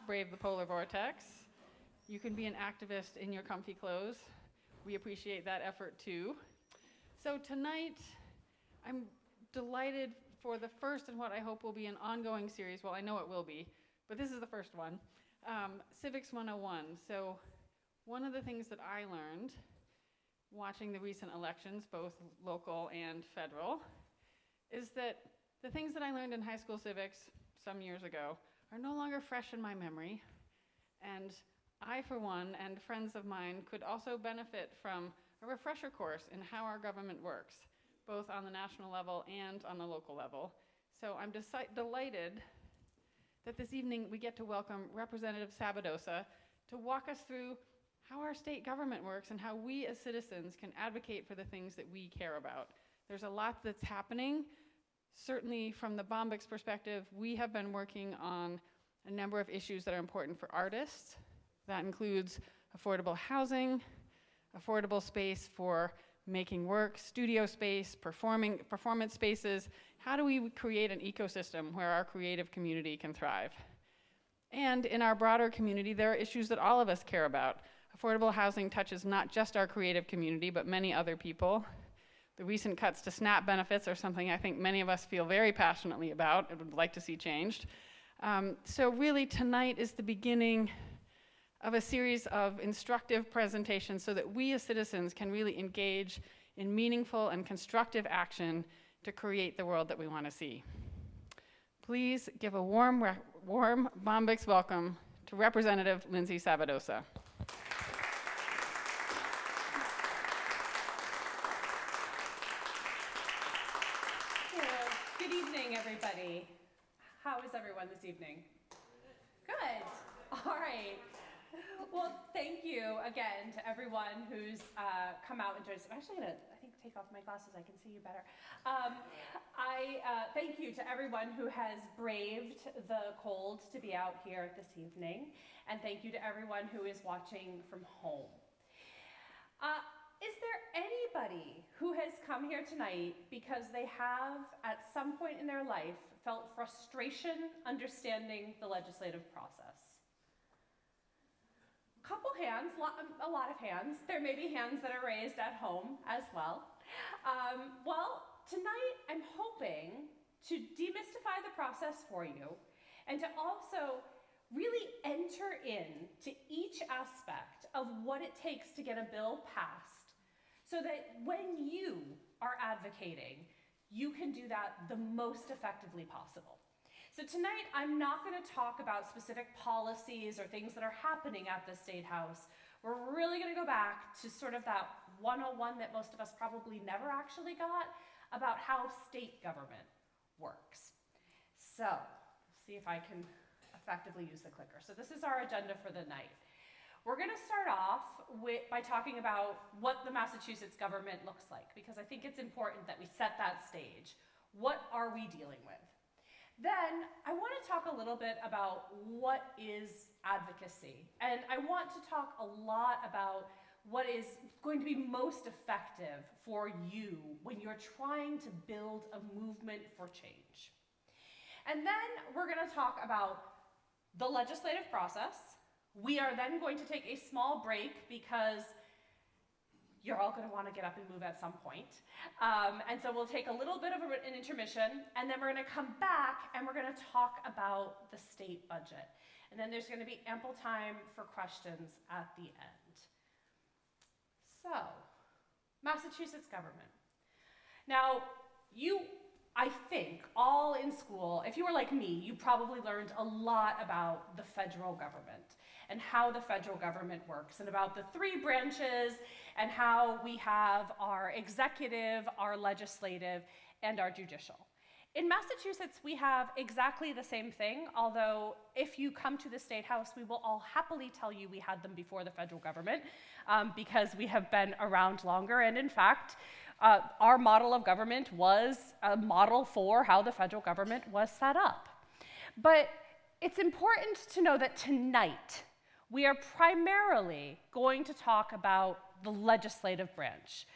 not brave the polar vortex. You can be an activist in your comfy clothes. We appreciate that effort too. So tonight, I'm delighted for the first and what I hope will be an ongoing series. Well, I know it will be, but this is the first one. Civics 101. So one of the things that I learned watching the recent elections, both local and federal, is that the things that I learned in high school civics some years ago are no longer fresh in my memory. And I, for one, and friends of mine could also benefit from a refresher course in how our government works, both on the national level and on the local level. So I'm delighted that this evening we get to welcome Representative Sabadosa to walk us through how our state government works and how we as citizens can advocate for the things that we care about. There's a lot that's happening. Certainly from the Bombyx perspective, we have been working on a number of issues that are important for artists. That includes affordable housing, affordable space for making work, studio space, performance spaces. How do we create an ecosystem where our creative community can thrive? And in our broader community, there are issues that all of us care about. Affordable housing touches not just our creative community, but many other people. The recent cuts to SNAP benefits are something I think many of us feel very passionately about and would like to see changed. So really tonight is the beginning of a series of instructive presentations so that we as citizens can really engage in meaningful and constructive action to create the world that we want to see. Please give a warm Bombyx welcome to Representative Lindsay Sabadosa. Good evening, everybody. How is everyone this evening? Good. All right. Well, thank you again to everyone who's come out and joined us. I'm actually going to, take off my glasses. I can see you better. Thank you to everyone who has braved the cold to be out here this evening. And thank you to everyone who is watching from home. Is there anybody who has come here tonight because they have, at some point in their life, felt frustration understanding the legislative process? Couple hands, a lot of hands. There may be hands that are raised at home as well. Well, tonight I'm hoping to demystify the process for you and to also really enter into each aspect of what it takes to get a bill passed so that when you are advocating, you can do that the most effectively possible. So tonight, I'm not going to talk about specific policies or things that are happening at the State House. We're really going to go back to sort of that 101 that most of us probably never actually got about how state government works. So, see if I can effectively use the clicker. So this is our agenda for the night. We're going to start off by talking about what the Massachusetts government looks like, because I think it's important that we set that stage. What are we dealing with? Then I want to talk a little bit about what is advocacy. And I want to talk a lot about what is going to be most effective for you when you're trying to build a movement for change. And then we're going to talk about the legislative process. We are then going to take a small break because you're all going to want to get up and move at some point. And so we'll take a little bit of an intermission, and then we're going to come back and we're going to talk about the state budget. And then there's going to be ample time for questions at the end. So, Massachusetts government. Now, I think, all in school, if you were like me, you probably learned a lot about the federal government and how the federal government works and about the three branches and how we have our executive, our legislative, and our judicial. In Massachusetts, we have exactly the same thing, although if you come to the State House, we will all happily tell you we had them before the federal government because we have been around longer. And in fact, our model of government was a model for how the federal government was set up. But it's important to know that tonight, we are primarily going to talk about the legislative branch.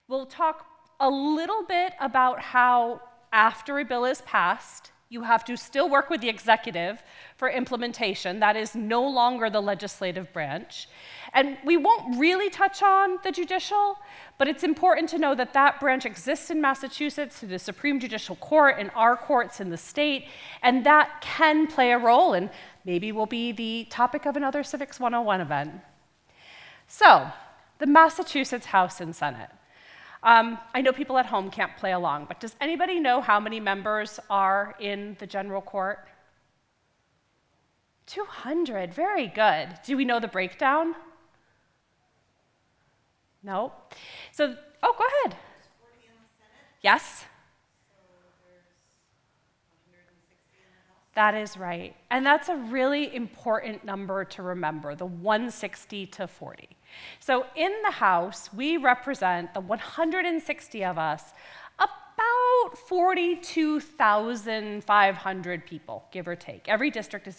We'll talk a little bit about how after a bill is passed, You have to still work with the executive for implementation. That is no longer the legislative branch. And we won't really touch on the judicial, but it's important to know that that branch exists in Massachusetts through the Supreme Judicial Court and our courts in the state, and that can play a role and maybe will be the topic of another Civics 101 event. So, the Massachusetts House and Senate. I know people at home can't play along, but does anybody know how many members are in the general court? 200, very good. Do we know the breakdown? No? So, oh, go ahead. There's 40 in the Senate. Yes? So there's 160 in the House. That is right. And that's a really important number to remember, the 160 to 40. So in the House, we represent, the 160 of us, about 42,500 people, give or take. Every district is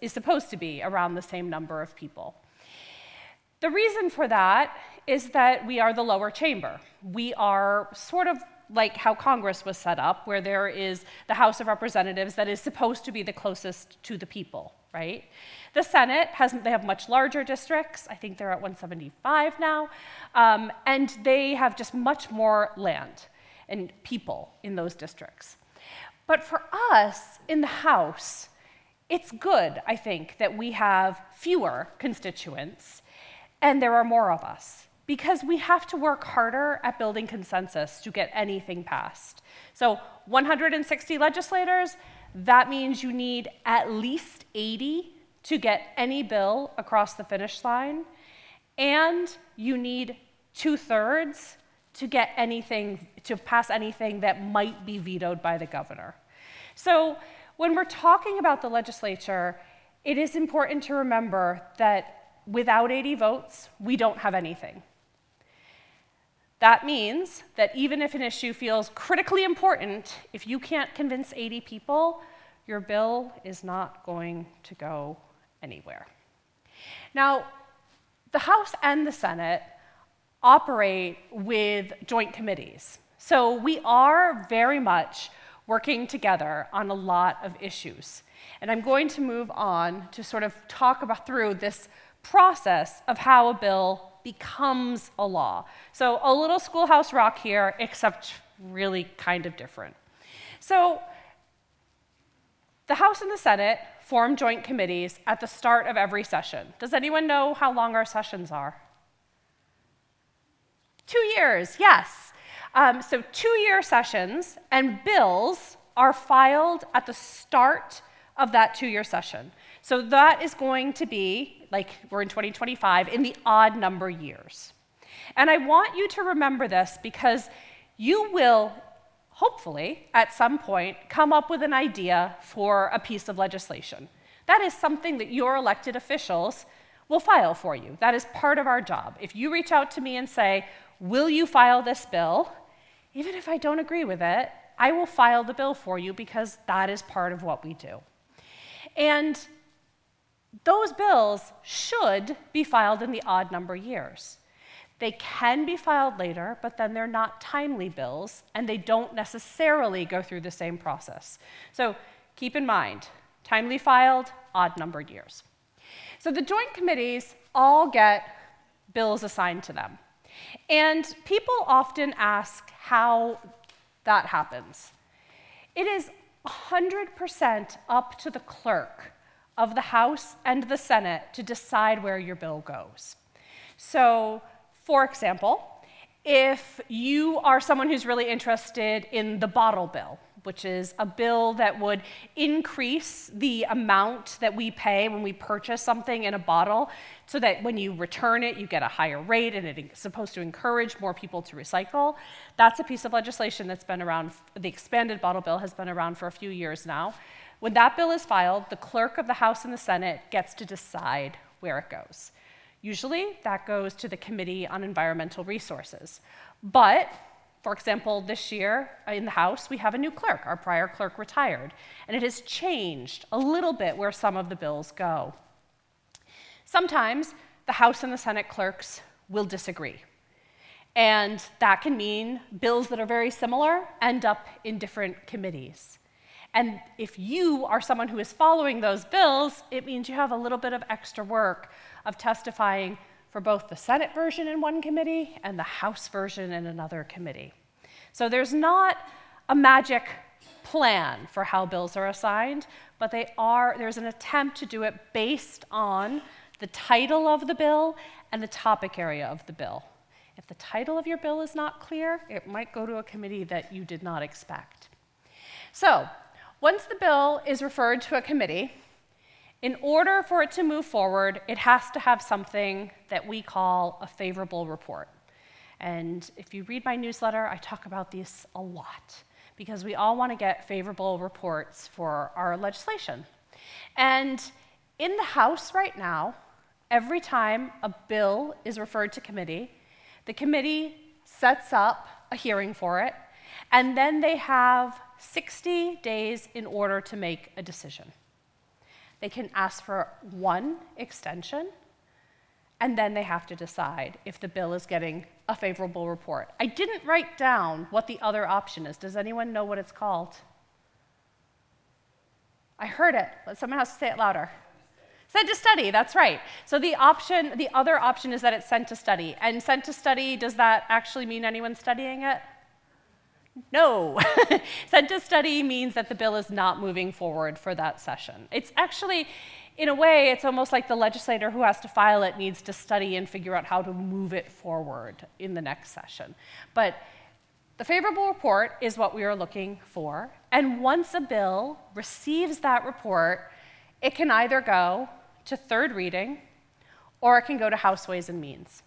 supposed to be around the same number of people. The reason for that is that we are the lower chamber. We are sort of like how Congress was set up, where there is the House of Representatives that is supposed to be the closest to the people, right? The Senate, they have much larger districts. I think they're at 175 now. And they have just much more land and people in those districts. But for us in the House, it's good, I think, that we have fewer constituents and there are more of us, because we have to work harder at building consensus to get anything passed. So 160 legislators, that means you need at least 80 to get any bill across the finish line, and you need 2/3 to get anything, to pass anything that might be vetoed by the governor. So when we're talking about the legislature, it is important to remember that without 80 votes, we don't have anything. That means that even if an issue feels critically important, if you can't convince 80 people, your bill is not going to go anywhere. Now, the House and the Senate operate with joint committees. So we are very much working together on a lot of issues. And I'm going to move on to sort of talk through this process of how a bill becomes a law. So a little Schoolhouse Rock here, except really kind of different. So the House and the Senate form joint committees at the start of every session. Does anyone know how long our sessions are? 2 years, yes. So 2-year sessions, and bills are filed at the start of that 2-year session. So that is going to be, like we're in 2025, in the odd number years. And I want you to remember this because you will, hopefully, at some point, come up with an idea for a piece of legislation. That is something that your elected officials will file for you. That is part of our job. If you reach out to me and say, will you file this bill? Even if I don't agree with it, I will file the bill for you because that is part of what we do. And those bills should be filed in the odd number years. They can be filed later, but then they're not timely bills, and they don't necessarily go through the same process. So keep in mind, timely filed, odd numbered years. So the joint committees all get bills assigned to them. And people often ask how that happens. It is 100% up to the clerk of the House and the Senate to decide where your bill goes. So, for example, if you are someone who's really interested in the bottle bill, which is a bill that would increase the amount that we pay when we purchase something in a bottle so that when you return it, you get a higher rate, and it's supposed to encourage more people to recycle. That's a piece of legislation that's been around. The expanded bottle bill has been around for a few years now. When that bill is filed, the clerk of the House and the Senate gets to decide where it goes. Usually, that goes to the Committee on Environmental Resources. But, for example, this year in the House, we have a new clerk. Our prior clerk retired. And it has changed a little bit where some of the bills go. Sometimes, the House and the Senate clerks will disagree. And that can mean bills that are very similar end up in different committees. And if you are someone who is following those bills, it means you have a little bit of extra work of testifying for both the Senate version in one committee and the House version in another committee. So there's not a magic plan for how bills are assigned, but there's an attempt to do it based on the title of the bill and the topic area of the bill. If the title of your bill is not clear, it might go to a committee that you did not expect. So, once the bill is referred to a committee, in order for it to move forward, it has to have something that we call a favorable report. And if you read my newsletter, I talk about these a lot, because we all want to get favorable reports for our legislation. And in the House right now, every time a bill is referred to committee, the committee sets up a hearing for it, and then they have 60 days in order to make a decision. They can ask for one extension, and then they have to decide if the bill is getting a favorable report. I didn't write down what the other option is. Does anyone know what it's called? I heard it, but someone has to say it louder. Sent to study, that's right. So the other option is that it's sent to study. And sent to study, does that actually mean anyone's studying it? No. Sent to study means that the bill is not moving forward for that session. It's actually, in a way, it's almost like the legislator who has to file it needs to study and figure out how to move it forward in the next session. But the favorable report is what we are looking for. And once a bill receives that report, it can either go to third reading or it can go to House Ways and Means.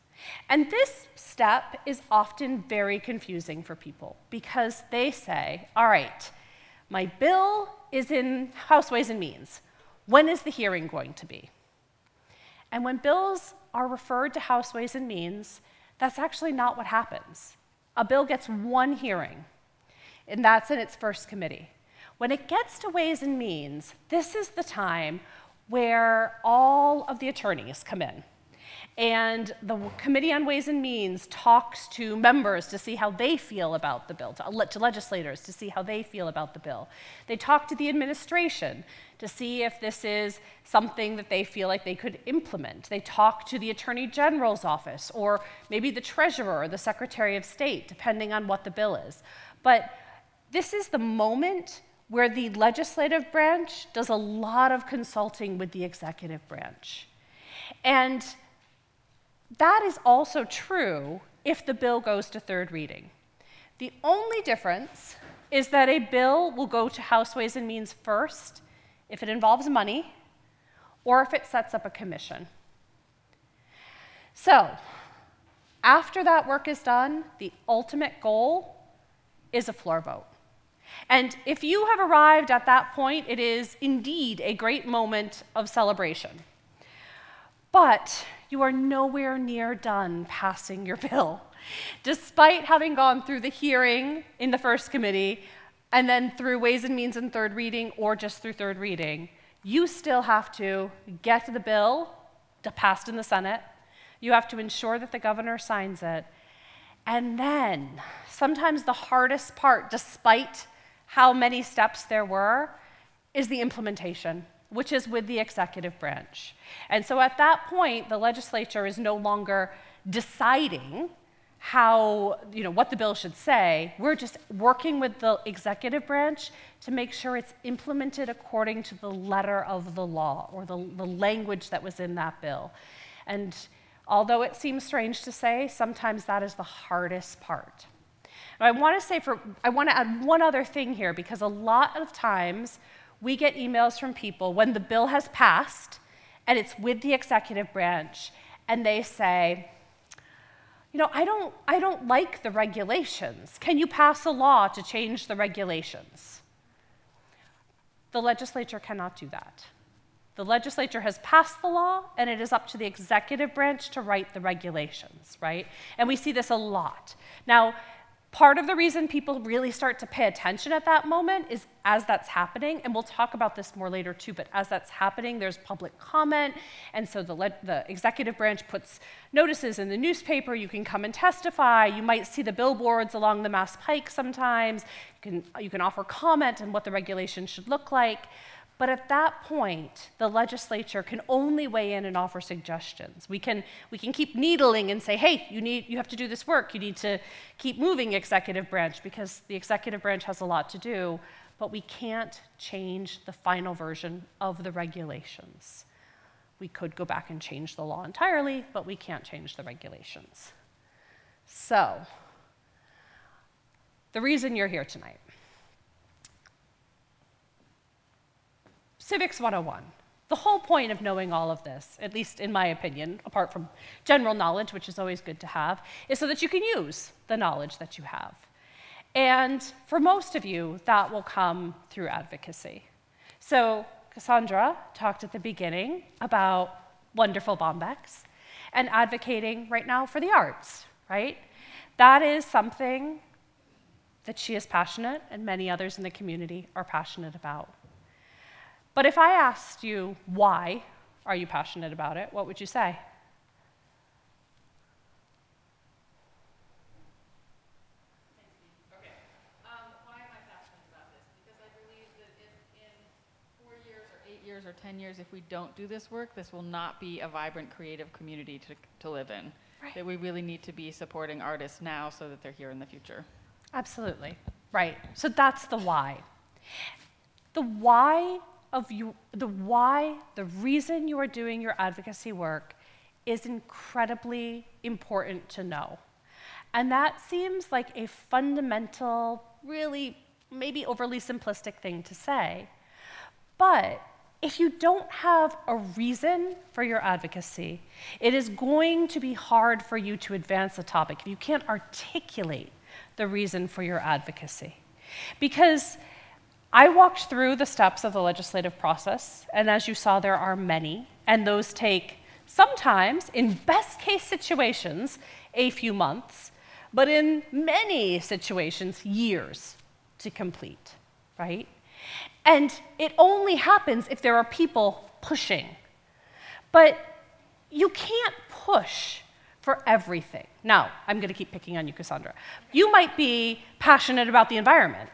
And this step is often very confusing for people because they say, all right, my bill is in House Ways and Means. When is the hearing going to be? And when bills are referred to House Ways and Means, that's actually not what happens. A bill gets one hearing, and that's in its first committee. When it gets to Ways and Means, this is the time where all of the attorneys come in. And the Committee on Ways and Means talks to members to see how they feel about the bill, to legislators to see how they feel about the bill. They talk to the administration to see if this is something that they feel like they could implement. They talk to the Attorney General's office, or maybe the Treasurer or the Secretary of State, depending on what the bill is. But this is the moment where the legislative branch does a lot of consulting with the executive branch. And that is also true if the bill goes to third reading. The only difference is that a bill will go to House Ways and Means first if it involves money or if it sets up a commission. So, after that work is done, the ultimate goal is a floor vote. And if you have arrived at that point, it is indeed a great moment of celebration. But you are nowhere near done passing your bill. Despite having gone through the hearing in the first committee, and then through Ways and Means in third reading, or just through third reading, you still have to get the bill passed in the Senate. You have to ensure that the governor signs it. And then, sometimes the hardest part, despite how many steps there were, is the implementation, which is with the executive branch. And so at that point, the legislature is no longer deciding what the bill should say. We're just working with the executive branch to make sure it's implemented according to the letter of the law, or the language that was in that bill. And although it seems strange to say, sometimes that is the hardest part. I want to add one other thing here, because a lot of times we get emails from people when the bill has passed and it's with the executive branch, and they say, I don't like the regulations. Can you pass a law to change the regulations? The legislature cannot do that. The legislature has passed the law, and it is up to the executive branch to write the regulations, right? And we see this a lot. Now, Part of the reason people really start to pay attention at that moment is as that's happening, and we'll talk about this more later too, but as that's happening, there's public comment, and so the executive branch puts notices in the newspaper, you can come and testify, you might see the billboards along the Mass Pike sometimes, you can offer comment on what the regulation should look like. But at that point, the legislature can only weigh in and offer suggestions. We can keep needling and say, hey, you have to do this work. You need to keep moving, executive branch, because the executive branch has a lot to do, but we can't change the final version of the regulations. We could go back and change the law entirely, but we can't change the regulations. So, the reason you're here tonight. Civics 101. The whole point of knowing all of this, at least in my opinion, apart from general knowledge, which is always good to have, is so that you can use the knowledge that you have. And for most of you, that will come through advocacy. So Cassandra talked at the beginning about wonderful Bombyx and advocating right now for the arts, right? That is something that she is passionate and many others in the community are passionate about. But if I asked you, why are you passionate about it, what would you say? Okay. Why am I passionate about this? Because I believe that if in 4 years or 8 years or 10 years, if we don't do this work, this will not be a vibrant, creative community to live in. Right. That we really need to be supporting artists now so that they're here in the future. Absolutely. Right. So that's the why. The why the reason you are doing your advocacy work is incredibly important to know. And that seems like a fundamental, really maybe overly simplistic thing to say. But if you don't have a reason for your advocacy, it is going to be hard for you to advance a topic if you can't articulate the reason for your advocacy. Because I walked through the steps of the legislative process, and as you saw, there are many, and those take sometimes, in best case situations, a few months, but in many situations, years to complete, right? And it only happens if there are people pushing. But you can't push for everything. Now, I'm going to keep picking on you, Cassandra. You might be passionate about the environment,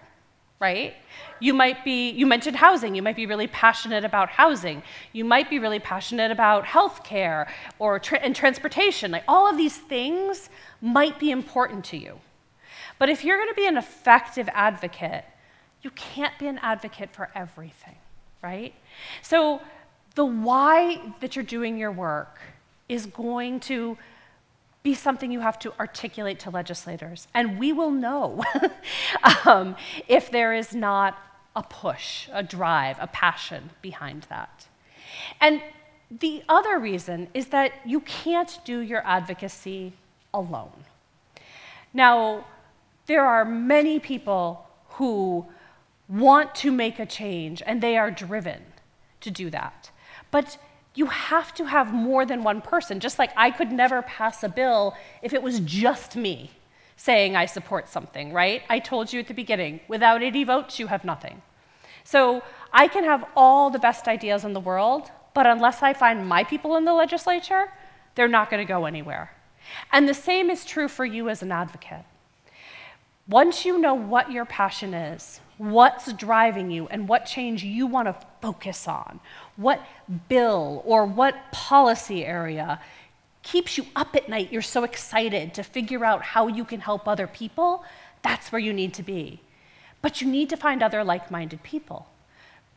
right? You mentioned housing, you might be really passionate about housing. You might be really passionate about healthcare and transportation. Like, all of these things might be important to you. But if you're going to be an effective advocate, you can't be an advocate for everything, right? So the why that you're doing your work is going to be something you have to articulate to legislators. And we will know if there is not a push, a drive, a passion behind that. And the other reason is that you can't do your advocacy alone. Now, there are many people who want to make a change, and they are driven to do that. But you have to have more than one person. Just like I could never pass a bill if it was just me saying I support something, right? I told you at the beginning, without 80 votes, you have nothing. So I can have all the best ideas in the world, but unless I find my people in the legislature, they're not going to go anywhere. And the same is true for you as an advocate. Once you know what your passion is, what's driving you, and what change you want to focus on, what bill or what policy area keeps you up at night, you're so excited to figure out how you can help other people, that's where you need to be. But you need to find other like-minded people.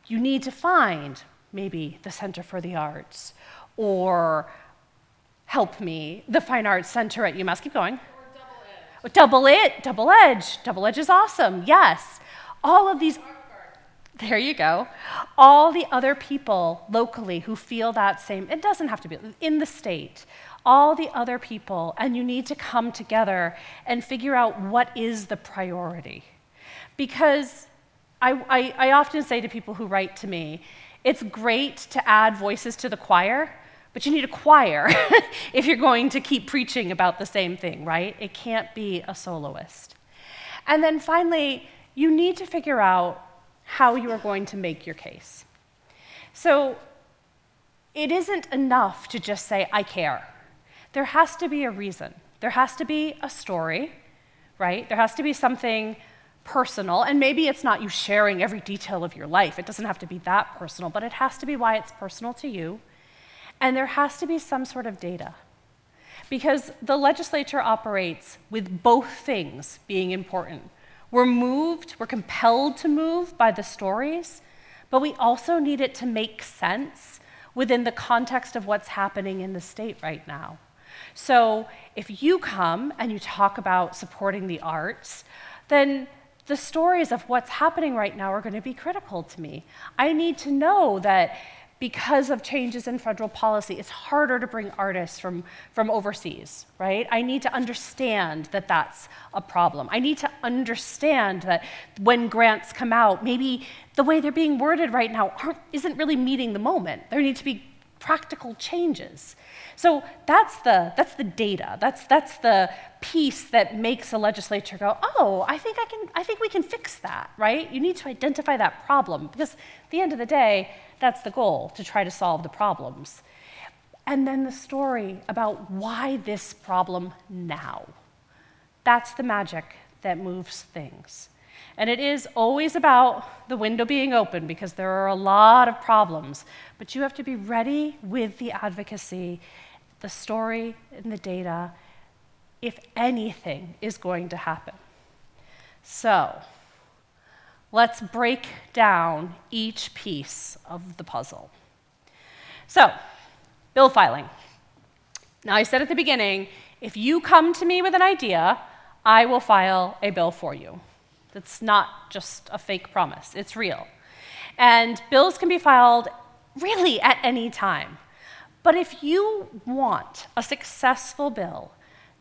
You need to find maybe the Center for the Arts, or help me, the Fine Arts Center at UMass. Keep going. Or Double Edge. Double Edge is awesome, yes. All of these, there you go. All the other people locally who feel that same, it doesn't have to be in the state, all the other people, and you need to come together and figure out what is the priority. Because I often say to people who write to me, it's great to add voices to the choir, but you need a choir if you're going to keep preaching about the same thing, right? It can't be a soloist. And then finally, you need to figure out how you are going to make your case. So it isn't enough to just say, I care. There has to be a reason. There has to be a story, right? There has to be something personal, and maybe it's not you sharing every detail of your life. It doesn't have to be that personal, but it has to be why it's personal to you. And there has to be some sort of data. Because the legislature operates with both things being important. We're compelled to move by the stories, but we also need it to make sense within the context of what's happening in the state right now. So if you come and you talk about supporting the arts, then the stories of what's happening right now are going to be critical to me. I need to know that because of changes in federal policy, it's harder to bring artists from overseas, right? I need to understand that that's a problem. I need to understand that when grants come out, maybe the way they're being worded right now isn't really meeting the moment. There need to be practical changes. So that's the data. That's the piece that makes a legislature go, oh, I think we can fix that, right? You need to identify that problem, because at the end of the day, that's the goal, to try to solve the problems. And then the story about why this problem now. That's the magic that moves things. And it is always about the window being open, because there are a lot of problems. But you have to be ready with the advocacy, the story, and the data, if anything is going to happen. So let's break down each piece of the puzzle. So, bill filing. Now, I said at the beginning, if you come to me with an idea, I will file a bill for you. That's not just a fake promise, it's real. And bills can be filed really at any time. But if you want a successful bill,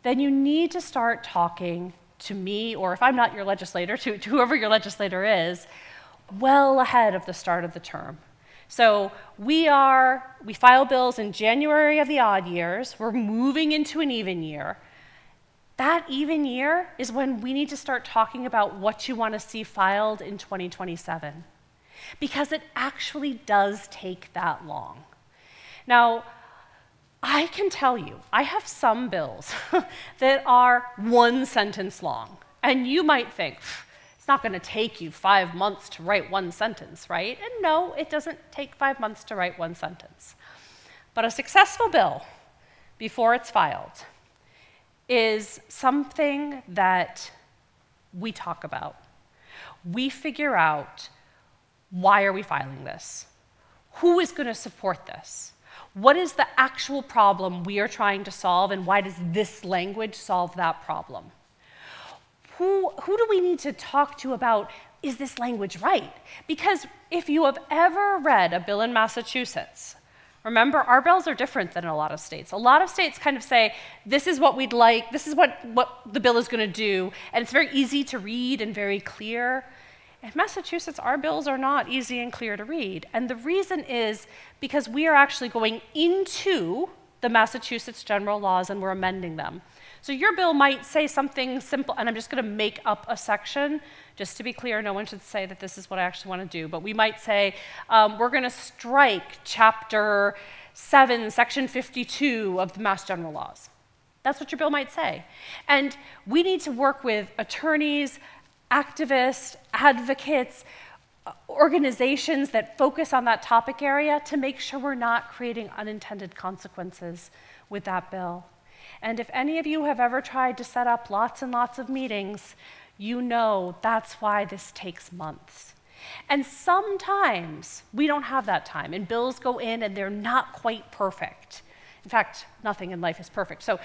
then you need to start talking to me, or if I'm not your legislator, to whoever your legislator is, well ahead of the start of the term. So we file bills in January of the odd years. We're moving into an even year. That even year is when we need to start talking about what you want to see filed in 2027, because it actually does take that long. Now, I can tell you, I have some bills that are one sentence long, and you might think, it's not going to take you 5 months to write one sentence, right? And no, it doesn't take 5 months to write one sentence. But a successful bill, before it's filed, is something that we talk about. We figure out, why are we filing this? Who is going to support this? What is the actual problem we are trying to solve, and why does this language solve that problem? Who do we need to talk to about, is this language right? Because if you have ever read a bill in Massachusetts, remember, our bills are different than a lot of states. A lot of states kind of say, this is what we'd like, this is what the bill is going to do, and it's very easy to read and very clear. In Massachusetts, our bills are not easy and clear to read. And the reason is because we are actually going into the Massachusetts general laws and we're amending them. So your bill might say something simple, and I'm just going to make up a section. Just to be clear, no one should say that this is what I actually want to do, but we might say, we're going to strike Chapter 7, Section 52 of the Mass General Laws. That's what your bill might say. And we need to work with attorneys, activists, advocates, organizations that focus on that topic area to make sure we're not creating unintended consequences with that bill. And if any of you have ever tried to set up lots and lots of meetings, you know that's why this takes months. And sometimes we don't have that time, and bills go in and they're not quite perfect. In fact, nothing in life is perfect. So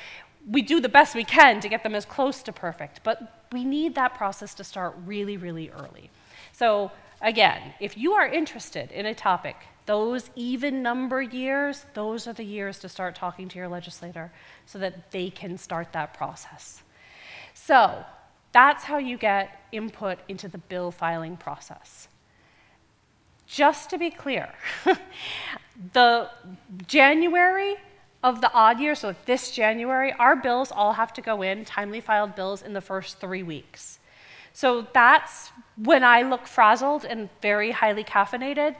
we do the best we can to get them as close to perfect, but we need that process to start really, really early. So again, if you are interested in a topic, those even number years, those are the years to start talking to your legislator so that they can start that process. So that's how you get input into the bill filing process. Just to be clear, the January of the odd year, so this January, our bills all have to go in, timely filed bills, in the first 3 weeks. So that's when I look frazzled and very highly caffeinated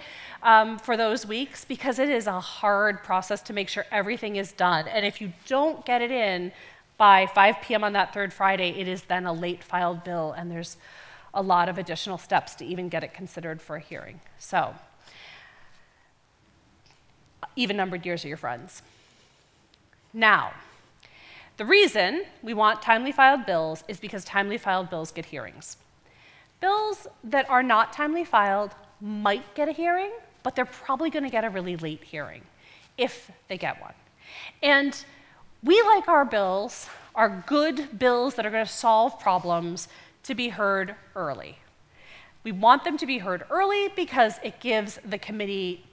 for those weeks, because it is a hard process to make sure everything is done. And if you don't get it in by 5 p.m. on that third Friday, it is then a late filed bill, and there's a lot of additional steps to even get it considered for a hearing. So, even-numbered years are your friends. Now, the reason we want timely filed bills is because timely filed bills get hearings. Bills that are not timely filed might get a hearing, but they're probably going to get a really late hearing, if they get one. And we like our bills, our good bills that are going to solve problems, to be heard early. We want them to be heard early because it gives the committee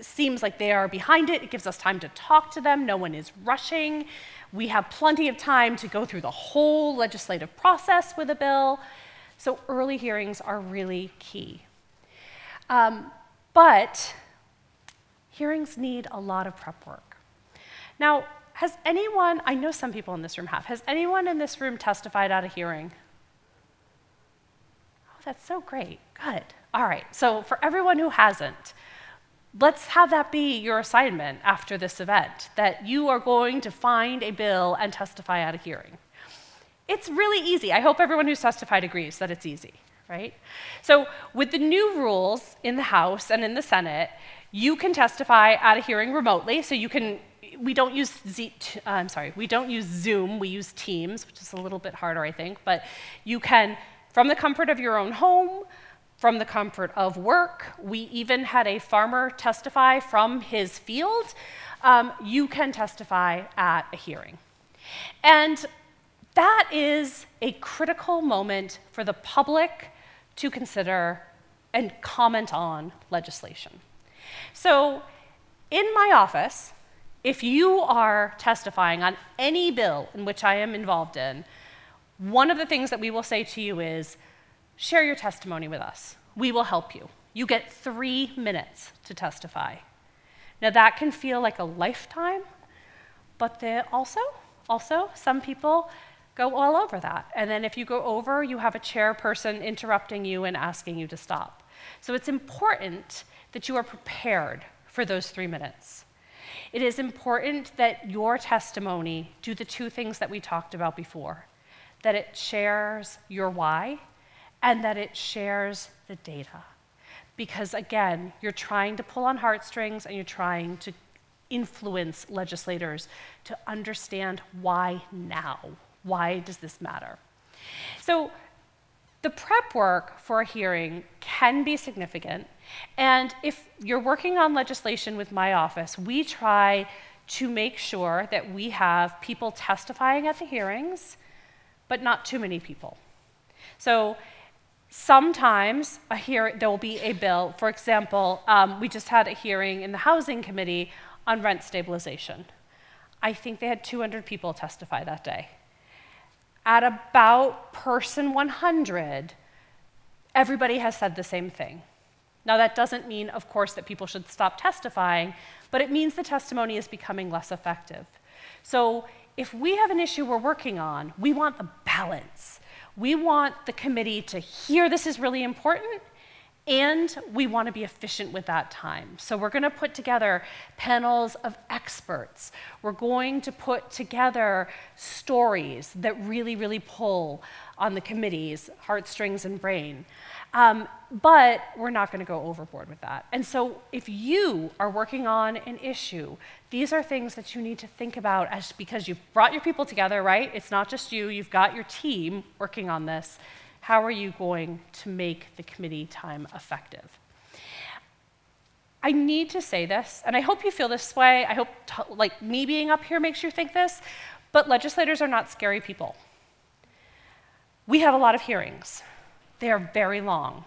seems like they are behind it. It gives us time to talk to them. No one is rushing. We have plenty of time to go through the whole legislative process with a bill. So early hearings are really key. But hearings need a lot of prep work. Now, has anyone, I know some people in this room have, has anyone in this room testified at a hearing? Oh, that's so great. Good. All right. So for everyone who hasn't, let's have that be your assignment after this event, that you are going to find a bill and testify at a hearing. It's really easy. I hope everyone who's testified agrees that it's easy, right? So with the new rules in the House and in the Senate, you can testify at a hearing remotely. So you can, we don't use Zoom, we use Teams, which is a little bit harder, I think, but you can, from the comfort of your own home, from the comfort of work. We even had a farmer testify from his field. You can testify at a hearing. And that is a critical moment for the public to consider and comment on legislation. So in my office, if you are testifying on any bill in which I am involved in, one of the things that we will say to you is, share your testimony with us. We will help you. You get 3 minutes to testify. Now that can feel like a lifetime, but also some people go all over that. And then if you go over, you have a chairperson interrupting you and asking you to stop. So it's important that you are prepared for those 3 minutes. It is important that your testimony do the 2 things that we talked about before, that it shares your why, and that it shares the data. Because again, you're trying to pull on heartstrings and you're trying to influence legislators to understand why now. Why does this matter? So the prep work for a hearing can be significant. And if you're working on legislation with my office, we try to make sure that we have people testifying at the hearings, but not too many people. So sometimes there will be a bill. For example, we just had a hearing in the Housing Committee on rent stabilization. I think they had 200 people testify that day. At about person 100, everybody has said the same thing. Now that doesn't mean, of course, that people should stop testifying, but it means the testimony is becoming less effective. So if we have an issue we're working on, we want the balance. We want the committee to hear this is really important, and we want to be efficient with that time. So we're going to put together panels of experts. We're going to put together stories that really, really pull on the committee's heartstrings and brain. But we're not going to go overboard with that. And so if you are working on an issue, these are things that you need to think about because you've brought your people together, right? It's not just you. You've got your team working on this. How are you going to make the committee time effective? I need to say this, and I hope you feel this way. I hope me being up here makes you think this, but legislators are not scary people. We have a lot of hearings. They are very long.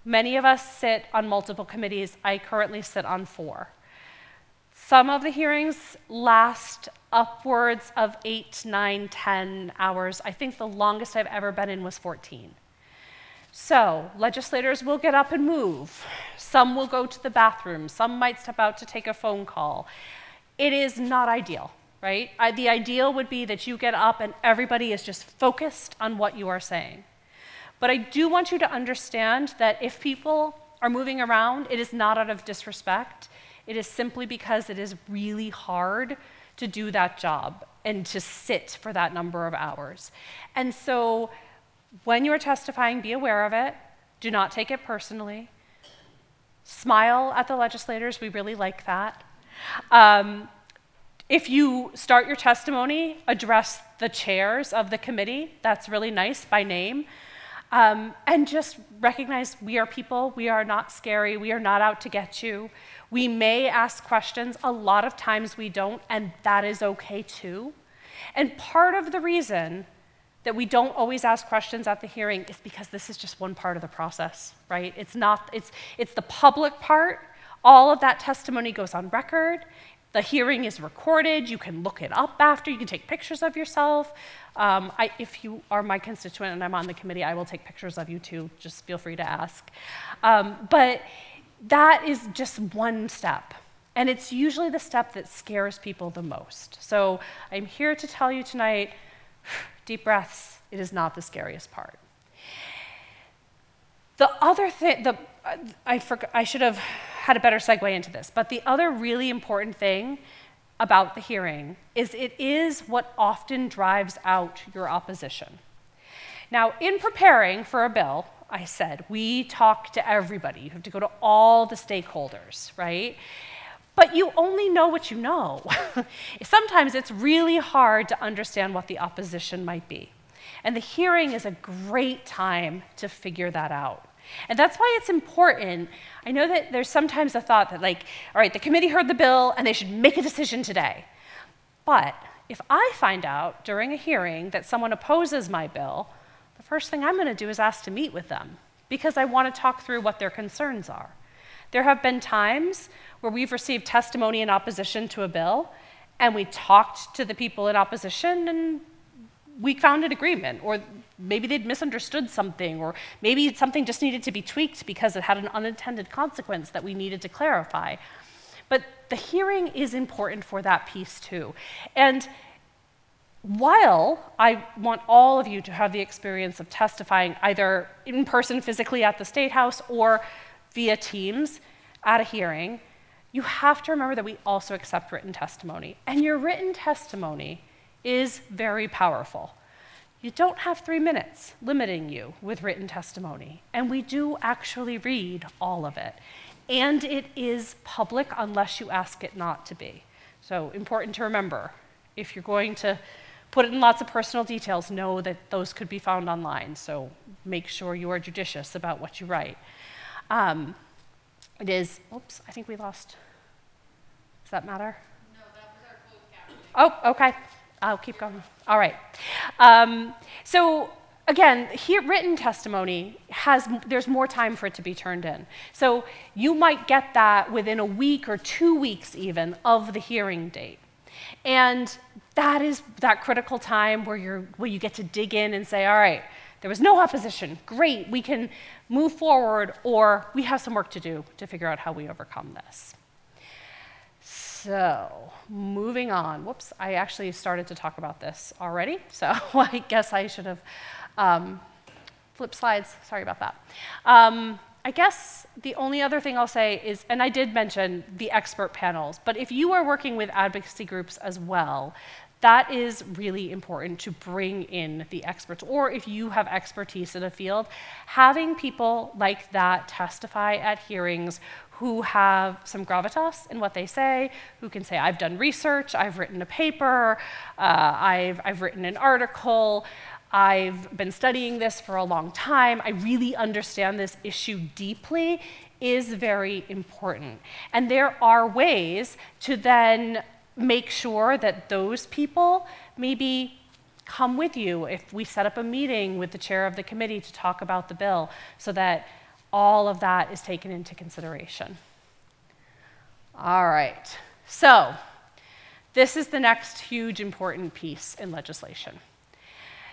Many of us sit on multiple committees. I currently sit on 4. Some of the hearings last upwards of 8, 9, 10 hours. I think the longest I've ever been in was 14. So legislators will get up and move. Some will go to the bathroom. Some might step out to take a phone call. It is not ideal. right? The ideal would be that you get up and everybody is just focused on what you are saying. But I do want you to understand that if people are moving around, it is not out of disrespect. It is simply because it is really hard to do that job and to sit for that number of hours. And so when you're testifying, be aware of it. Do not take it personally. Smile at the legislators. We really like that. If you start your testimony, address the chairs of the committee. That's really nice, by name. And just recognize we are people. We are not scary. We are not out to get you. We may ask questions. A lot of times we don't, and that is okay too. And part of the reason that we don't always ask questions at the hearing is because this is just one part of the process, right? It's the public part. All of that testimony goes on record. The hearing is recorded. You can look it up after. You can take pictures of yourself. If you are my constituent and I'm on the committee, I will take pictures of you too. Just feel free to ask. But that is just one step. And it's usually the step that scares people the most. So I'm here to tell you tonight, deep breaths, it is not the scariest part. The other thing, I should have had a better segue into this, but the other really important thing about the hearing is it is what often drives out your opposition. Now, in preparing for a bill, I said, we talk to everybody. You have to go to all the stakeholders, right? But you only know what you know. Sometimes it's really hard to understand what the opposition might be. And the hearing is a great time to figure that out. And that's why it's important. I know that there's sometimes a thought that all right, the committee heard the bill and they should make a decision today. But if I find out during a hearing that someone opposes my bill, the first thing I'm going to do is ask to meet with them because I want to talk through what their concerns are. There have been times where we've received testimony in opposition to a bill and we talked to the people in opposition and we found an agreement, or maybe they'd misunderstood something, or maybe something just needed to be tweaked because it had an unintended consequence that we needed to clarify. But the hearing is important for that piece too. And while I want all of you to have the experience of testifying either in person physically at the State House or via Teams at a hearing, you have to remember that we also accept written testimony. And your written testimony is very powerful. You don't have 3 minutes limiting you with written testimony, and we do actually read all of it. And it is public unless you ask it not to be. So important to remember, if you're going to put it in lots of personal details, know that those could be found online, so make sure you are judicious about what you write. It is, oops, I think we lost, does that matter? No, that was our closed captioning. Oh, okay. I'll keep going. All right. So again, written testimony there's more time for it to be turned in. So you might get that within a week or 2 weeks even of the hearing date. And that is that critical time where you get to dig in and say, all right, there was no opposition. Great, we can move forward, or we have some work to do to figure out how we overcome this. So, moving on. Whoops, I actually started to talk about this already, so I guess I should have flipped slides. Sorry about that. I guess the only other thing I'll say is, and I did mention the expert panels, but if you are working with advocacy groups as well, that is really important to bring in the experts. Or if you have expertise in a field, having people like that testify at hearings who have some gravitas in what they say, who can say, I've done research, I've written a paper, I've written an article, I've been studying this for a long time, I really understand this issue deeply, is very important. And there are ways to then make sure that those people maybe come with you if we set up a meeting with the chair of the committee to talk about the bill, so that all of that is taken into consideration. All right, so this is the next huge important piece in legislation.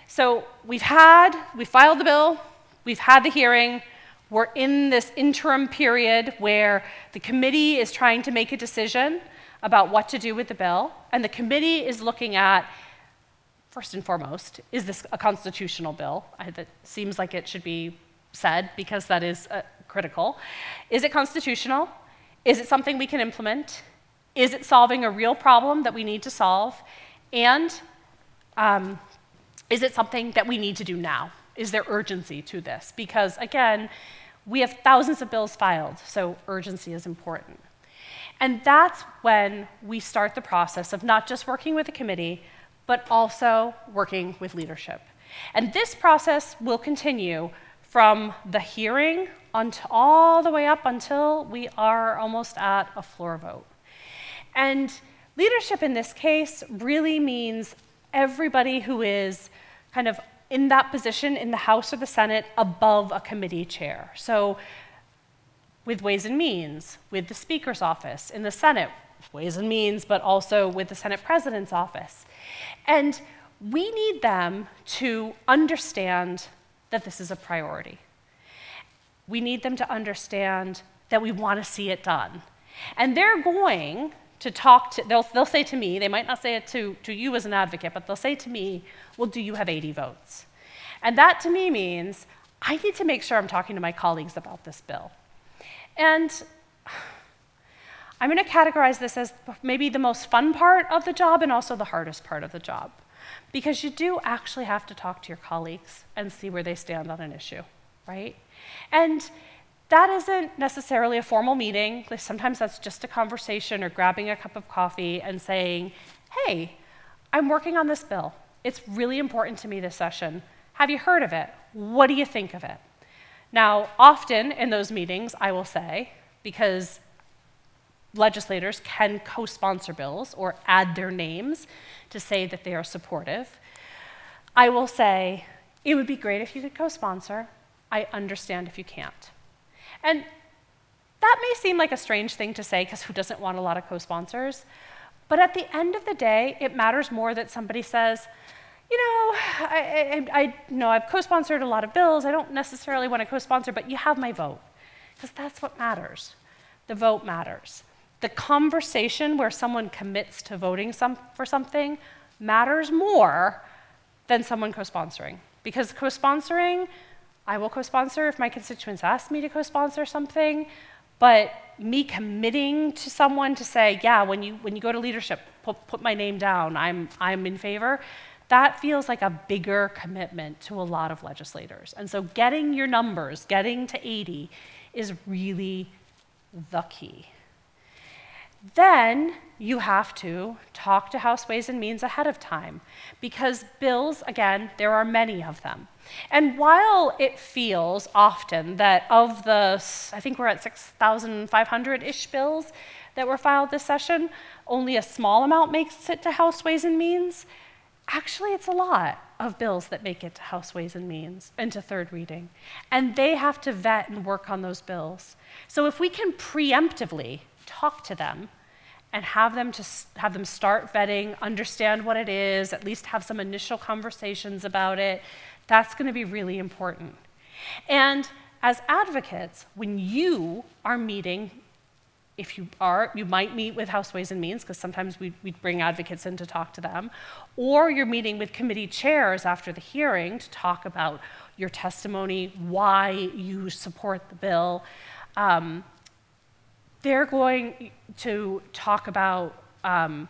So we filed the bill, we've had the hearing, we're in this interim period where the committee is trying to make a decision about what to do with the bill, and the committee is looking at, first and foremost, is this a constitutional bill? That seems like it should be said because that is critical. Is it constitutional? Is it something we can implement? Is it solving a real problem that we need to solve? And is it something that we need to do now? Is there urgency to this? Because again, we have thousands of bills filed, so urgency is important. And that's when we start the process of not just working with the committee, but also working with leadership. And this process will continue from the hearing all the way up until we are almost at a floor vote. And leadership in this case really means everybody who is kind of in that position in the House or the Senate above a committee chair. So with Ways and Means, with the Speaker's office, in the Senate, Ways and Means, but also with the Senate President's office. And we need them to understand that this is a priority. We need them to understand that we want to see it done. And they're going to talk to, they'll say to me, they might not say it to you as an advocate, but they'll say to me, well, do you have 80 votes? And that to me means I need to make sure I'm talking to my colleagues about this bill. And I'm going to categorize this as maybe the most fun part of the job and also the hardest part of the job. Because you do actually have to talk to your colleagues and see where they stand on an issue, right? And that isn't necessarily a formal meeting. Sometimes that's just a conversation or grabbing a cup of coffee and saying, hey, I'm working on this bill. It's really important to me this session. Have you heard of it? What do you think of it? Now, often in those meetings, I will say, because legislators can co-sponsor bills or add their names to say that they are supportive, I will say, it would be great if you could co-sponsor. I understand if you can't. And that may seem like a strange thing to say because who doesn't want a lot of co-sponsors? But at the end of the day, it matters more that somebody says, you know, I've co-sponsored a lot of bills. I don't necessarily want to co-sponsor, but you have my vote. Because that's what matters. The vote matters. The conversation where someone commits to voting for something matters more than someone co-sponsoring. Because co-sponsoring, I will co-sponsor if my constituents ask me to co-sponsor something, but me committing to someone to say, yeah, when you go to leadership, put my name down, I'm in favor, that feels like a bigger commitment to a lot of legislators. And so getting your numbers, getting to 80, is really the key. Then you have to talk to House Ways and Means ahead of time, because bills, again, there are many of them. And while it feels often that of the, I think we're at 6,500-ish bills that were filed this session, only a small amount makes it to House Ways and Means, actually it's a lot of bills that make it to House Ways and Means and to third reading. And they have to vet and work on those bills. So if we can preemptively talk to them and have them start vetting, understand what it is, at least have some initial conversations about it, that's going to be really important. And as advocates, when you are meeting, if you are, you might meet with House Ways and Means, because sometimes we bring advocates in to talk to them, or you're meeting with committee chairs after the hearing to talk about your testimony, why you support the bill. They're going to talk about, as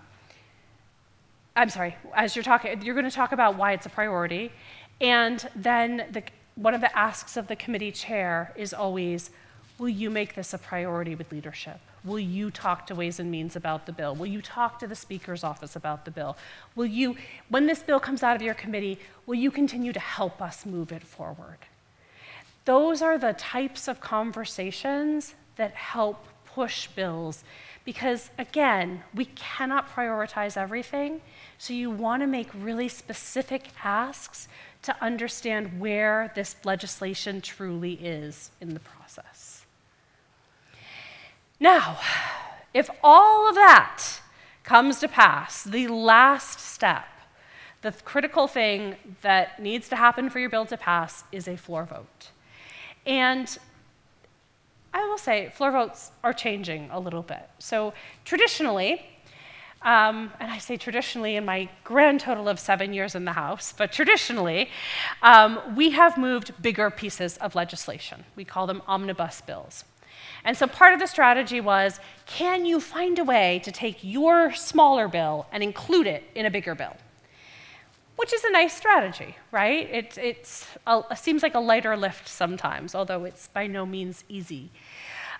you're talking, you're going to talk about why it's a priority. And then one of the asks of the committee chair is always, will you make this a priority with leadership? Will you talk to Ways and Means about the bill? Will you talk to the Speaker's office about the bill? Will you, when this bill comes out of your committee, will you continue to help us move it forward? Those are the types of conversations that help push bills, because again, we cannot prioritize everything, so you want to make really specific asks to understand where this legislation truly is in the process. Now, if all of that comes to pass, the last step, the critical thing that needs to happen for your bill to pass is a floor vote. And I will say floor votes are changing a little bit. So traditionally, and I say traditionally in my grand total of 7 years in the House, but traditionally, we have moved bigger pieces of legislation. We call them omnibus bills. And so part of the strategy was, can you find a way to take your smaller bill and include it in a bigger bill? Which is a nice strategy, right? It seems like a lighter lift sometimes, although it's by no means easy.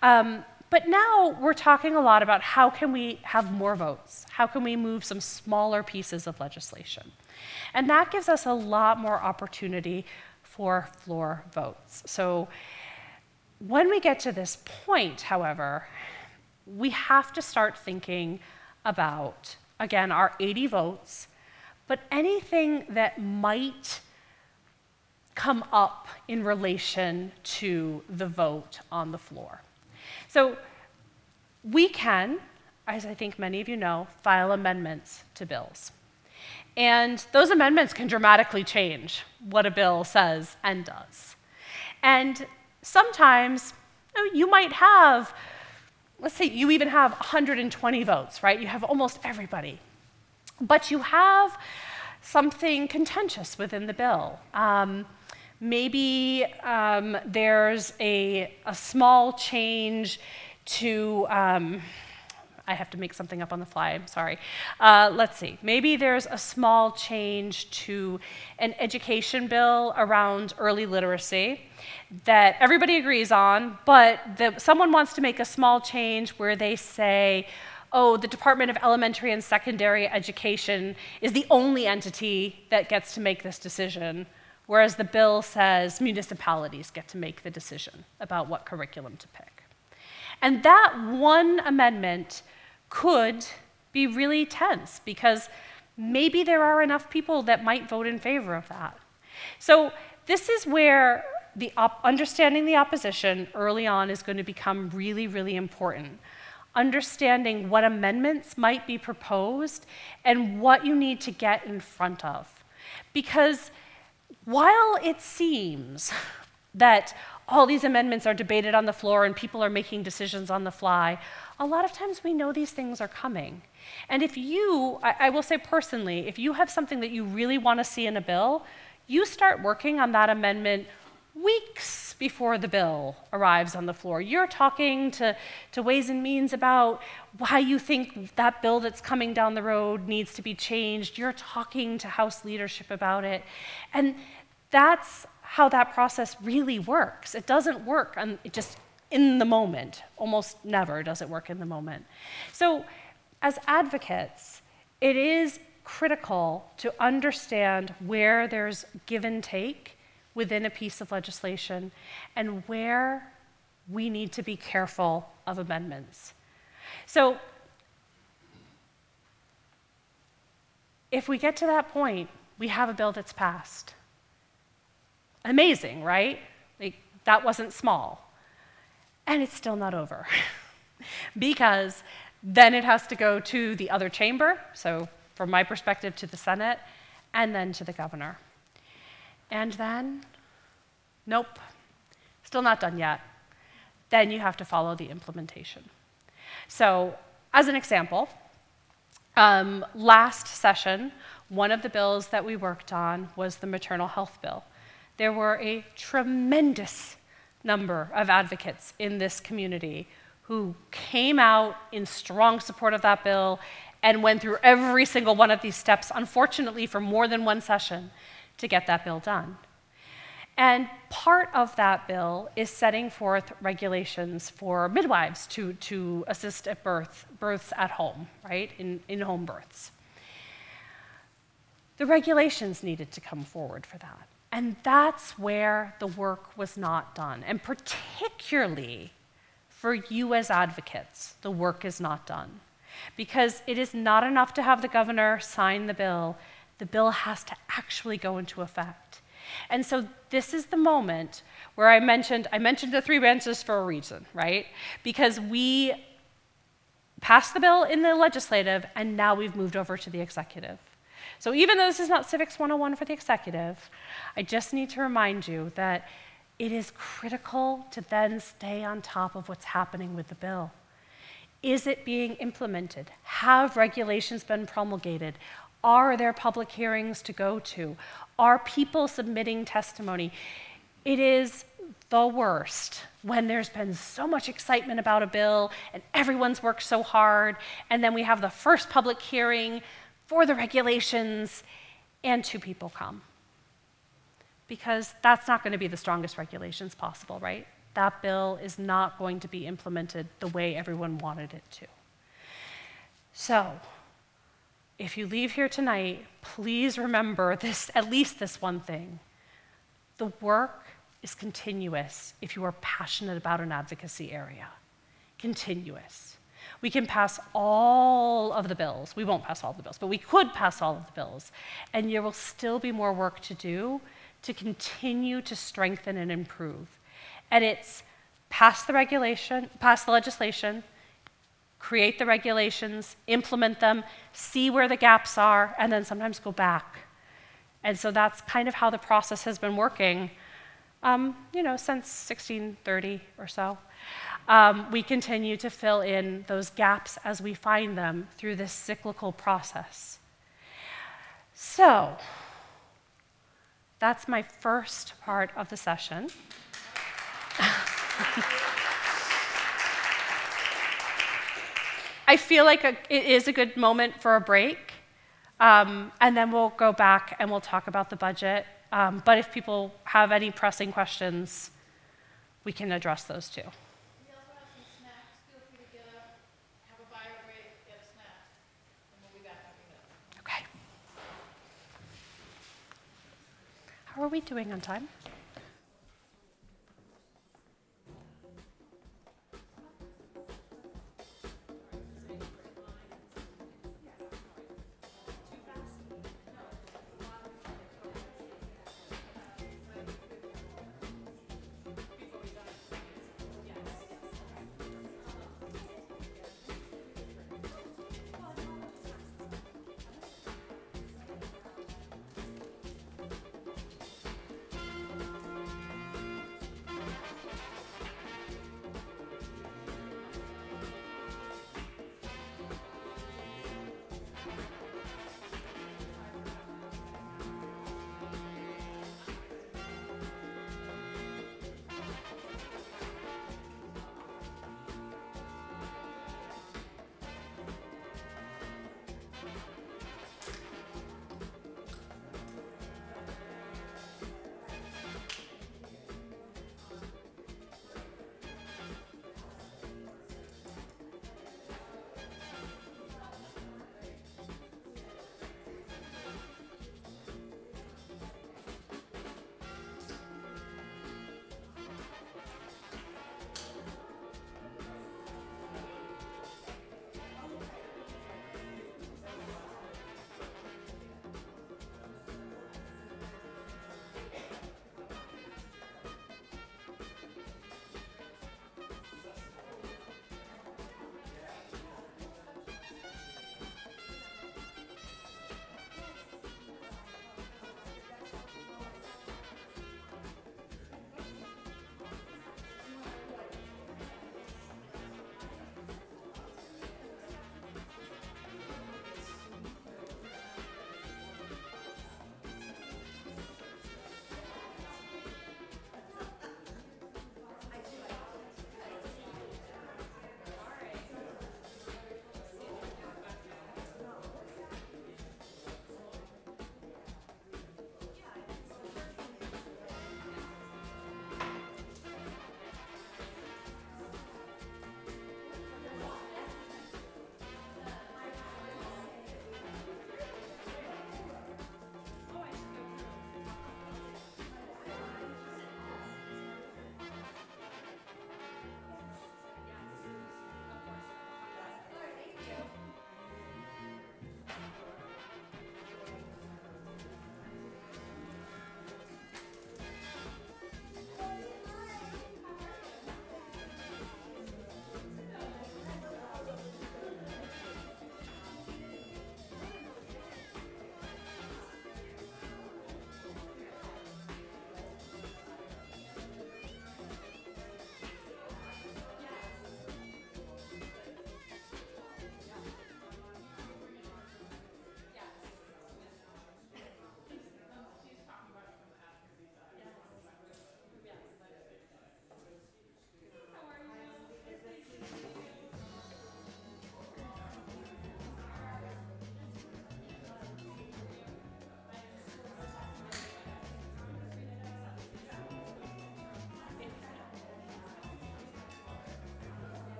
But now we're talking a lot about how can we have more votes? How can we move some smaller pieces of legislation? And that gives us a lot more opportunity for floor votes. So when we get to this point, however, we have to start thinking about, again, our 80 votes, but anything that might come up in relation to the vote on the floor. So we can, as I think many of you know, file amendments to bills. And those amendments can dramatically change what a bill says and does. And sometimes you might have, let's say you even have 120 votes, right? You have almost everybody. But you have something contentious within the bill. Maybe there's a small change to, I have to make something up on the fly, I'm sorry. Let's see, maybe there's a small change to an education bill around early literacy that everybody agrees on, but someone wants to make a small change where they say, oh, the Department of Elementary and Secondary Education is the only entity that gets to make this decision, whereas the bill says municipalities get to make the decision about what curriculum to pick. And that one amendment could be really tense because maybe there are enough people that might vote in favor of that. So this is where understanding the opposition early on is going to become really, really important. Understanding what amendments might be proposed and what you need to get in front of. Because while it seems that all these amendments are debated on the floor and people are making decisions on the fly, a lot of times we know these things are coming. And if I will say personally, if you have something that you really want to see in a bill, you start working on that amendment weeks before the bill arrives on the floor. You're talking to Ways and Means about why you think that bill that's coming down the road needs to be changed. You're talking to House leadership about it. And that's how that process really works. It doesn't work just in the moment. Almost never does it work in the moment. So as advocates, it is critical to understand where there's give and take within a piece of legislation and where we need to be careful of amendments. So if we get to that point, we have a bill that's passed. Amazing, right? Like, that wasn't small. And it's still not over. Because then it has to go to the other chamber, so from my perspective to the Senate, and then to the governor. And then, nope, still not done yet. Then you have to follow the implementation. So, as an example, last session, one of the bills that we worked on was the maternal health bill. There were a tremendous number of advocates in this community who came out in strong support of that bill and went through every single one of these steps, unfortunately for more than one session, to get that bill done. And part of that bill is setting forth regulations for midwives to assist at births at home, right, in home births. The regulations needed to come forward for that. And that's where the work was not done. And particularly for you as advocates, the work is not done. Because it is not enough to have the governor sign the bill has to actually go into effect. And so this is the moment where I mentioned the three branches for a reason, right? Because we passed the bill in the legislative, and now we've moved over to the executive. So even though this is not Civics 101 for the executive, I just need to remind you that it is critical to then stay on top of what's happening with the bill. Is it being implemented? Have regulations been promulgated? Are there public hearings to go to? Are people submitting testimony? It is the worst when there's been so much excitement about a bill and everyone's worked so hard, and then we have the first public hearing for the regulations and 2 people come. Because that's not going to be the strongest regulations possible, right? That bill is not going to be implemented the way everyone wanted it to. So, if you leave here tonight, please remember this, at least this one thing. The work is continuous if you are passionate about an advocacy area. Continuous. We can pass all of the bills. We won't pass all of the bills, but we could pass all of the bills. And there will still be more work to do to continue to strengthen and improve. And it's pass the legislation, create the regulations, implement them, see where the gaps are, and then sometimes go back. And so that's kind of how the process has been working, since 1630 or so. We continue to fill in those gaps as we find them through this cyclical process. So, that's my first part of the session. I feel like it is a good moment for a break, and then we'll go back and we'll talk about the budget. But if people have any pressing questions, we can address those too. We also have some snacks. Feel free to get up, have a bio break, get a snack, and we'll be back in a few minutes. Okay. How are we doing on time?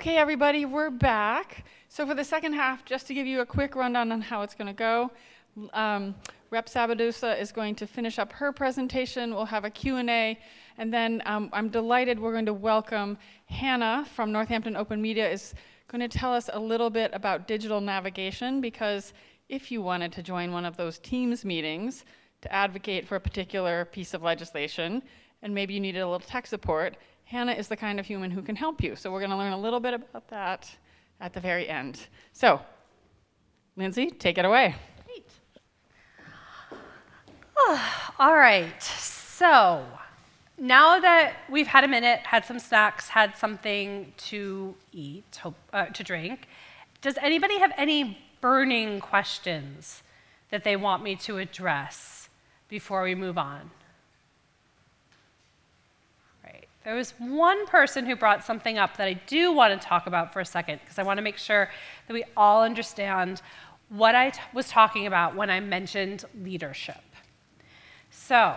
Okay, everybody, we're back. So for the second half, just to give you a quick rundown on how it's going to go, Rep. Sabadosa is going to finish up her presentation. We'll have a Q&A, and then I'm delighted we're going to welcome Hannah from Northampton Open Media is going to tell us a little bit about digital navigation, because if you wanted to join one of those Teams meetings to advocate for a particular piece of legislation, and maybe you needed a little tech support, Hannah is the kind of human who can help you. So we're going to learn a little bit about that at the very end. So, Lindsay, take it away. Great. All right, so now that we've had a minute, had some snacks, had something to eat, to drink, does anybody have any burning questions that they want me to address before we move on? Right. There was one person who brought something up that I do want to talk about for a second, because I want to make sure that we all understand what I was talking about when I mentioned leadership. So,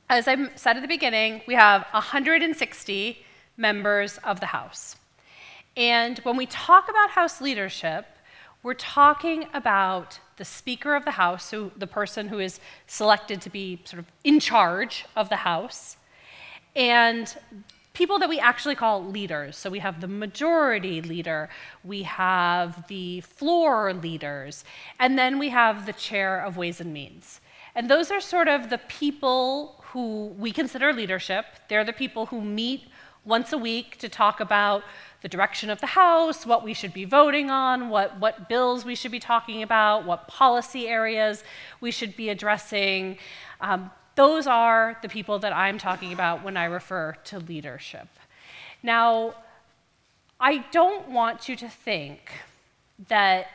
as I said at the beginning, we have 160 members of the House. And when we talk about House leadership, we're talking about the Speaker of the House, so the person who is selected to be sort of in charge of the House, and people that we actually call leaders. So we have the majority leader, we have the floor leaders, and then we have the chair of Ways and Means. And those are sort of the people who we consider leadership. They're the people who meet once a week to talk about the direction of the House, what we should be voting on, what bills we should be talking about, what policy areas we should be addressing. Those are the people that I'm talking about when I refer to leadership. Now, I don't want you to think that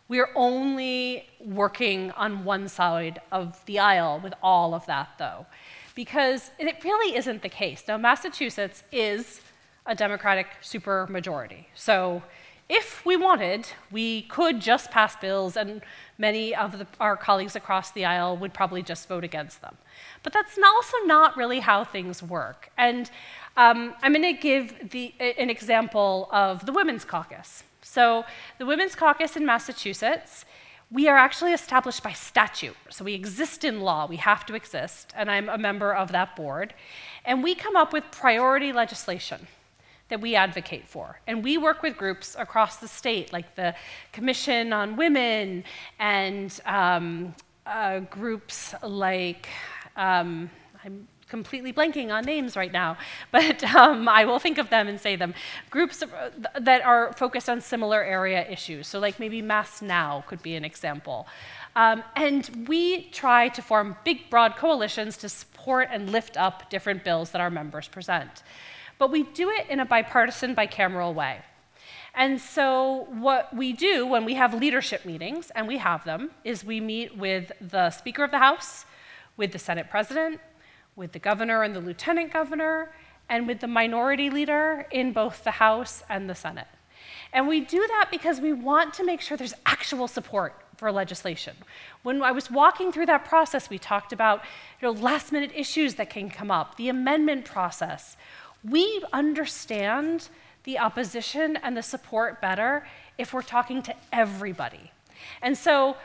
we're only working on one side of the aisle with all of that, though, because it really isn't the case. Now, Massachusetts is a Democratic supermajority. So if we wanted, we could just pass bills, and many of our colleagues across the aisle would probably just vote against them. But that's also not really how things work. And I'm going to give an example of the Women's Caucus. So the Women's Caucus in Massachusetts, we are actually established by statute. So we exist in law, we have to exist, and I'm a member of that board. And we come up with priority legislation that we advocate for. And we work with groups across the state, like the Commission on Women, and groups like, I'm completely blanking on names right now, but I will think of them and say them. Groups that are focused on similar area issues. So like maybe Mass Now could be an example. And we try to form big, broad coalitions to support and lift up different bills that our members present. But we do it in a bipartisan, bicameral way. And so what we do when we have leadership meetings, and we have them, is we meet with the Speaker of the House, with the Senate President, with the governor and the lieutenant governor, and with the minority leader in both the House and the Senate. And we do that because we want to make sure there's actual support for legislation. When I was walking through that process, we talked about last-minute issues that can come up, the amendment process. We understand the opposition and the support better if we're talking to everybody. And so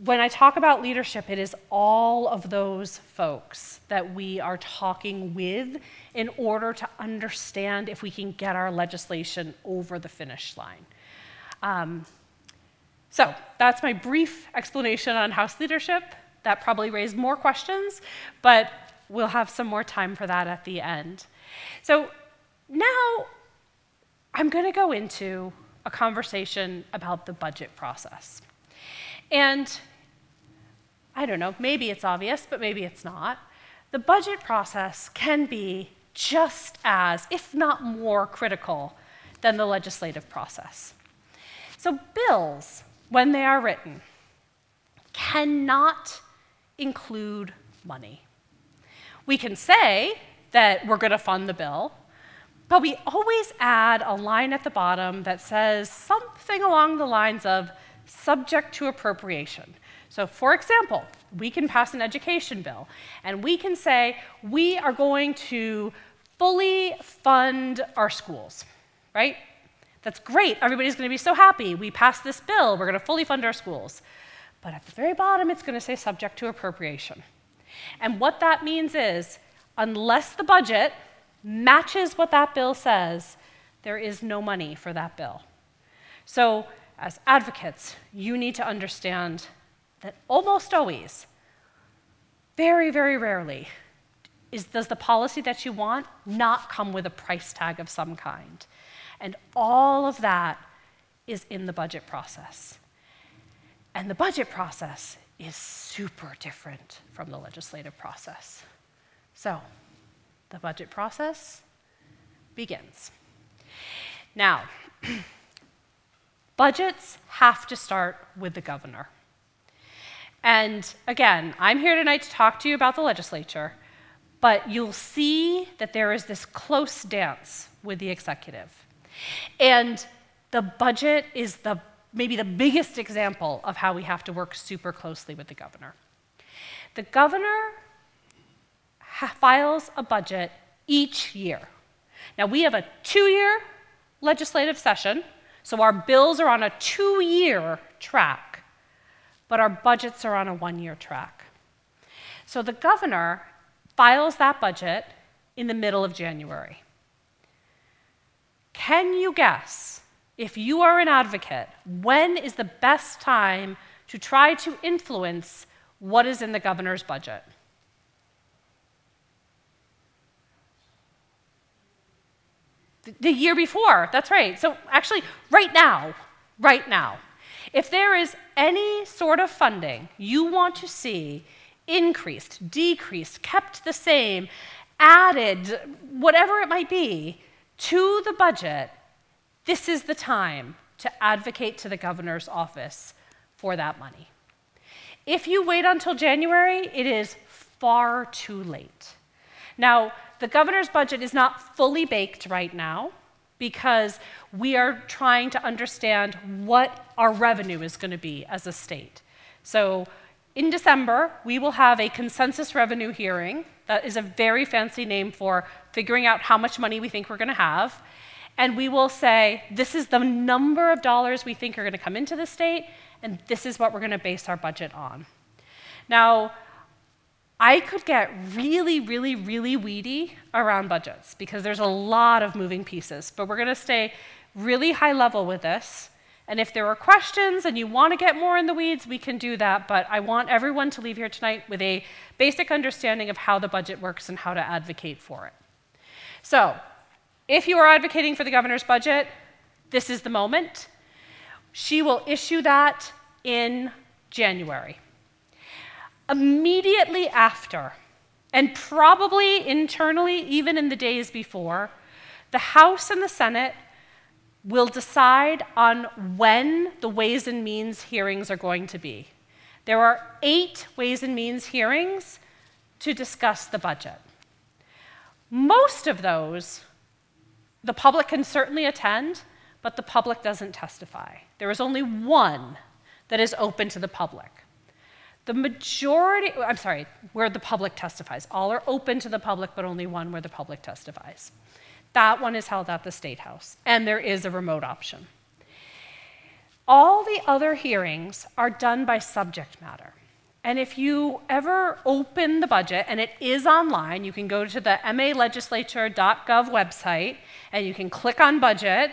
when I talk about leadership, it is all of those folks that we are talking with in order to understand if we can get our legislation over the finish line. So that's my brief explanation on House leadership. That probably raised more questions, but we'll have some more time for that at the end. So now I'm going to go into a conversation about the budget process. And I don't know, maybe it's obvious, but maybe it's not. The budget process can be just as, if not more, critical than the legislative process. So bills, when they are written, cannot include money. We can say that we're going to fund the bill, but we always add a line at the bottom that says something along the lines of subject to appropriation. So for example, we can pass an education bill, and we can say we are going to fully fund our schools. right? That's great. Everybody's going to be so happy. We passed this bill. We're going to fully fund our schools. But at the very bottom, it's going to say subject to appropriation. And what that means is, unless the budget matches what that bill says, there is no money for that bill. So as advocates, you need to understand that almost always, very, very rarely, does the policy that you want not come with a price tag of some kind. And all of that is in the budget process. And the budget process is super different from the legislative process. So, the budget process begins. Now, budgets have to start with the governor. And again, I'm here tonight to talk to you about the legislature, but you'll see that there is this close dance with the executive. And the budget is maybe the biggest example of how we have to work super closely with the governor. The governor files a budget each year. Now, we have a 2-year legislative session, so our bills are on a 2-year track, but our budgets are on a 1-year track. So the governor files that budget in the middle of January. Can you guess, if you are an advocate, when is the best time to try to influence what is in the governor's budget? The year before, that's right. So actually, right now, if there is any sort of funding you want to see increased, decreased, kept the same, added, whatever it might be, to the budget, this is the time to advocate to the governor's office for that money. If you wait until January, it is far too late. Now, the governor's budget is not fully baked right now because we are trying to understand what our revenue is going to be as a state. So in December, we will have a consensus revenue hearing. That is a very fancy name for figuring out how much money we think we're going to have. And we will say, this is the number of dollars we think are going to come into the state, and this is what we're going to base our budget on. Now, I could get really, really, really weedy around budgets because there's a lot of moving pieces, but we're going to stay really high level with this. And if there are questions and you want to get more in the weeds, we can do that, but I want everyone to leave here tonight with a basic understanding of how the budget works and how to advocate for it. So, if you are advocating for the governor's budget, this is the moment. She will issue that in January. Immediately after, and probably internally, even in the days before, the House and the Senate will decide on when the Ways and Means hearings are going to be. There are 8 Ways and Means hearings to discuss the budget. Most of those, the public can certainly attend, but the public doesn't testify. There is only one that is open to the public. The majority, where the public testifies. All are open to the public, but only one where the public testifies. That one is held at the State House, and there is a remote option. All the other hearings are done by subject matter. And if you ever open the budget, and it is online, you can go to the malegislature.gov website, and you can click on budget.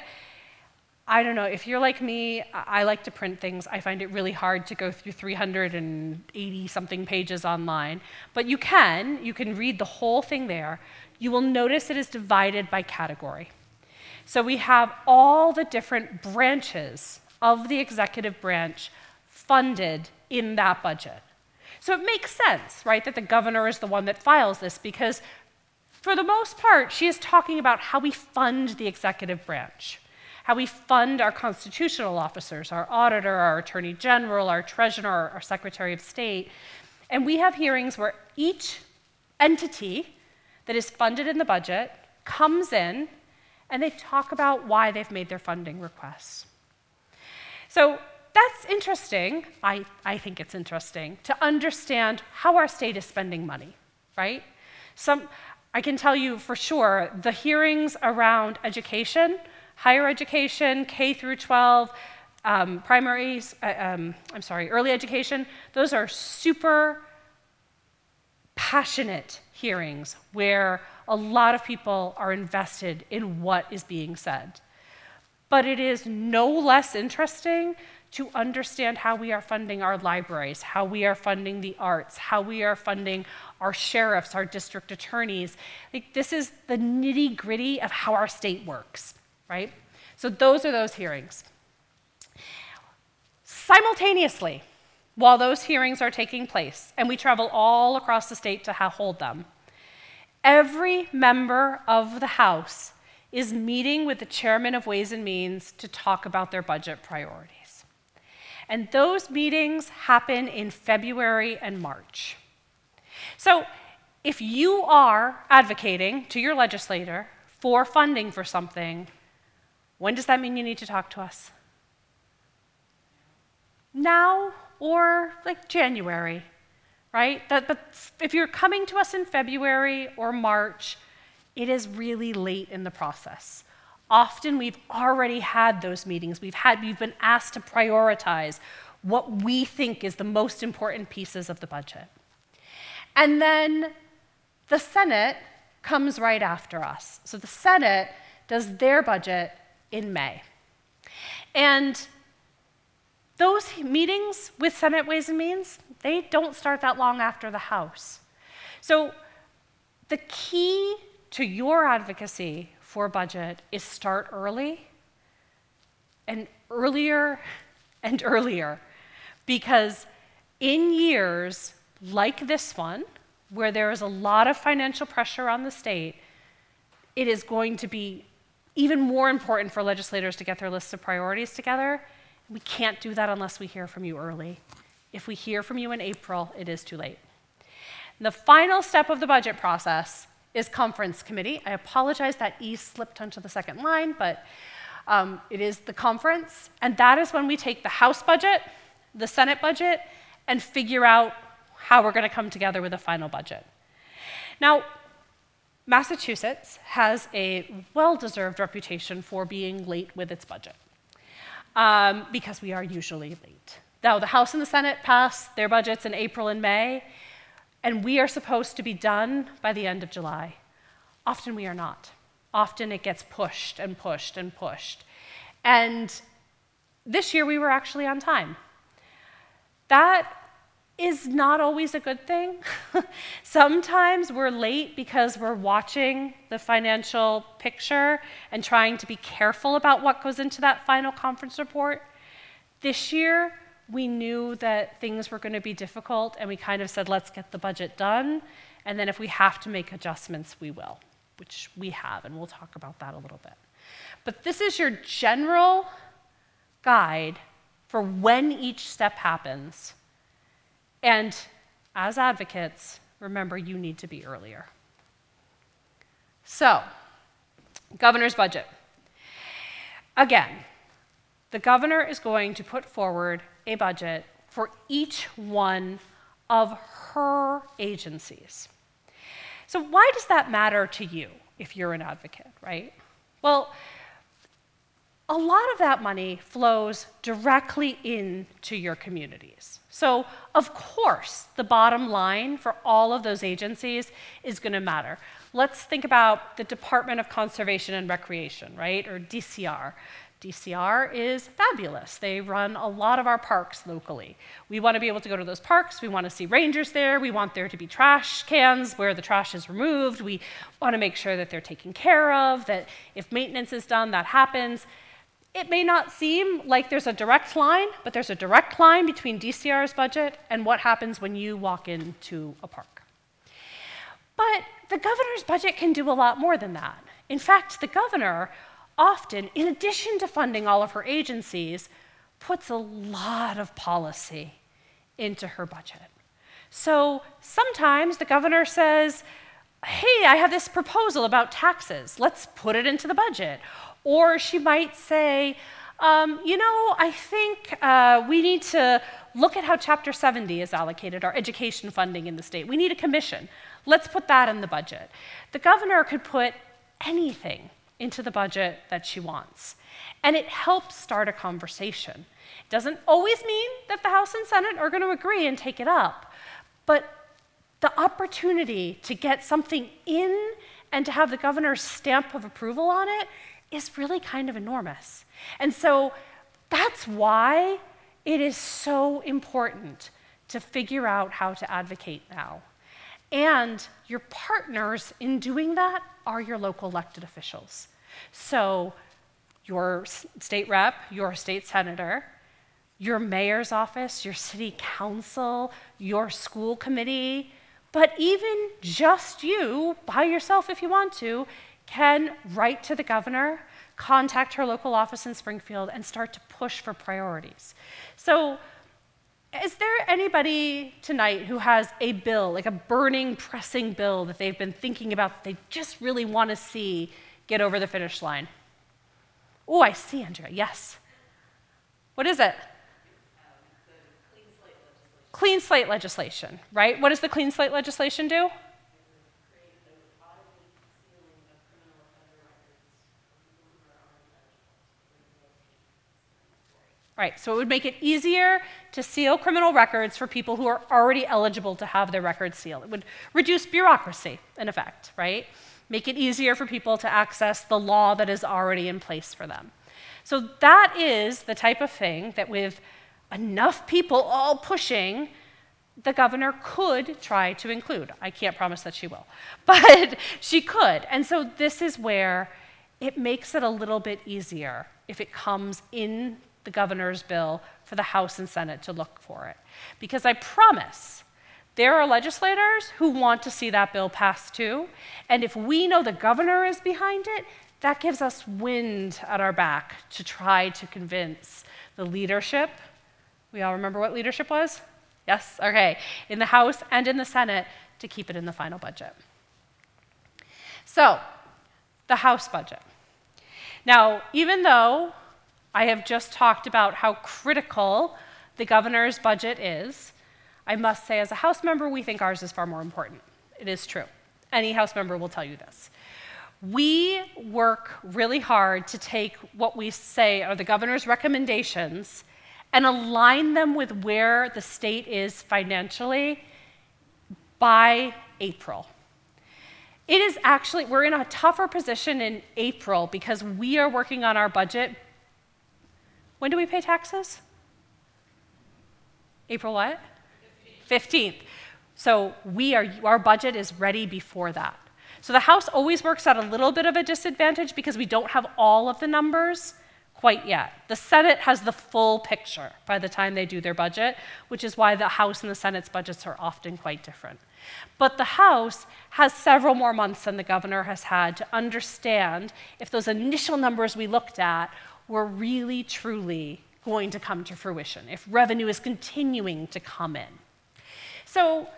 I don't know, if you're like me, I like to print things. I find it really hard to go through 380-something pages online. But you can read the whole thing there. You will notice it is divided by category. So we have all the different branches of the executive branch funded in that budget. So it makes sense, right, that the governor is the one that files this because for the most part, she is talking about how we fund the executive branch. How we fund our constitutional officers, our auditor, our attorney general, our treasurer, our secretary of state. And we have hearings where each entity that is funded in the budget comes in and they talk about why they've made their funding requests. So that's interesting, I think it's interesting, to understand how our state is spending money, right? I can tell you for sure, the hearings around education higher education, K through 12, early education, those are super passionate hearings where a lot of people are invested in what is being said. But it is no less interesting to understand how we are funding our libraries, how we are funding the arts, how we are funding our sheriffs, our district attorneys. Like, this is the nitty-gritty of how our state works, right? So those are those hearings. Simultaneously, while those hearings are taking place, and we travel all across the state to hold them, every member of the House is meeting with the chairman of Ways and Means to talk about their budget priorities. And those meetings happen in February and March. So if you are advocating to your legislator for funding for something, when does that mean you need to talk to us? Now or like January, right? But if you're coming to us in February or March, it is really late in the process. Often we've already had those meetings. We've been asked to prioritize what we think is the most important pieces of the budget. And then the Senate comes right after us. So the Senate does their budget in May. And those meetings with Senate Ways and Means, they don't start that long after the House. So the key to your advocacy for budget is start early and earlier, because in years like this one, where there is a lot of financial pressure on the state, it is going to be even more important for legislators to get their lists of priorities together. We can't do that unless we hear from you early. If we hear from you in April, it is too late. And the final step of the budget process is conference committee. I apologize that E slipped onto the second line, but it is the conference. And that is when we take the House budget, the Senate budget, and figure out how we're going to come together with a final budget. Now, Massachusetts has a well-deserved reputation for being late with its budget, because we are usually late. Now, the House and the Senate pass their budgets in April and May, and we are supposed to be done by the end of July. Often we are not. Often it gets pushed and pushed and pushed. And this year we were actually on time. That is not always a good thing. Sometimes we're late because we're watching the financial picture and trying to be careful about what goes into that final conference report. This year, we knew that things were going to be difficult, and we kind of said, let's get the budget done, and then if we have to make adjustments, we will, which we have, and we'll talk about that a little bit. But this is your general guide for when each step happens. And as advocates, remember, you need to be earlier. So, governor's budget. Again, the governor is going to put forward a budget for each one of her agencies. So why does that matter to you if you're an advocate, right? Well, a lot of that money flows directly into your communities. So, of course, the bottom line for all of those agencies is going to matter. Let's think about the Department of Conservation and Recreation, right, or DCR. DCR is fabulous. They run a lot of our parks locally. We want to be able to go to those parks. We want to see rangers there. We want there to be trash cans where the trash is removed. We want to make sure that they're taken care of, that if maintenance is done, that happens. It may not seem like there's a direct line, but there's a direct line between DCR's budget and what happens when you walk into a park. But the governor's budget can do a lot more than that. In fact, the governor often, in addition to funding all of her agencies, puts a lot of policy into her budget. So sometimes the governor says, hey, I have this proposal about taxes. Let's put it into the budget. Or she might say, I think we need to look at how Chapter 70 is allocated, our education funding in the state. We need a commission. Let's put that in the budget. The governor could put anything into the budget that she wants. And it helps start a conversation. It doesn't always mean that the House and Senate are going to agree and take it up, but the opportunity to get something in and to have the governor's stamp of approval on it is really kind of enormous. And so that's why it is so important to figure out how to advocate now. And your partners in doing that are your local elected officials. So your state rep, your state senator, your mayor's office, your city council, your school committee, but even just you, by yourself if you want to, can write to the governor, contact her local office in Springfield, and start to push for priorities. So is there anybody tonight who has a bill, like a burning, pressing bill that they've been thinking about that they just really want to see get over the finish line? Oh, I see, Andrea, yes. What is it? Clean slate legislation, right? What does the clean slate legislation do? Right, so it would make it easier to seal criminal records for people who are already eligible to have their records sealed. It would reduce bureaucracy, in effect, right? Make it easier for people to access the law that is already in place for them. So that is the type of thing that with enough people all pushing, the governor could try to include. I can't promise that she will, but she could. And so this is where it makes it a little bit easier if it comes in the governor's bill for the House and Senate to look for it. Because I promise there are legislators who want to see that bill pass too, and if we know the governor is behind it, that gives us wind at our back to try to convince the leadership. We all remember what leadership was? Yes? Okay. In the House and in the Senate to keep it in the final budget. So, the House budget. Now, even though I have just talked about how critical the governor's budget is, I must say as a House member, we think ours is far more important. It is true. Any House member will tell you this. We work really hard to take what we say are the governor's recommendations and align them with where the state is financially by April. It is actually, we're in a tougher position in April because we are working on our budget. When do we pay taxes? April what? 15th. So our budget is ready before that. So the House always works at a little bit of a disadvantage because we don't have all of the numbers quite yet. The Senate has the full picture by the time they do their budget, which is why the House and the Senate's budgets are often quite different. But the House has several more months than the governor has had to understand if those initial numbers we looked at were really, truly going to come to fruition, if revenue is continuing to come in. So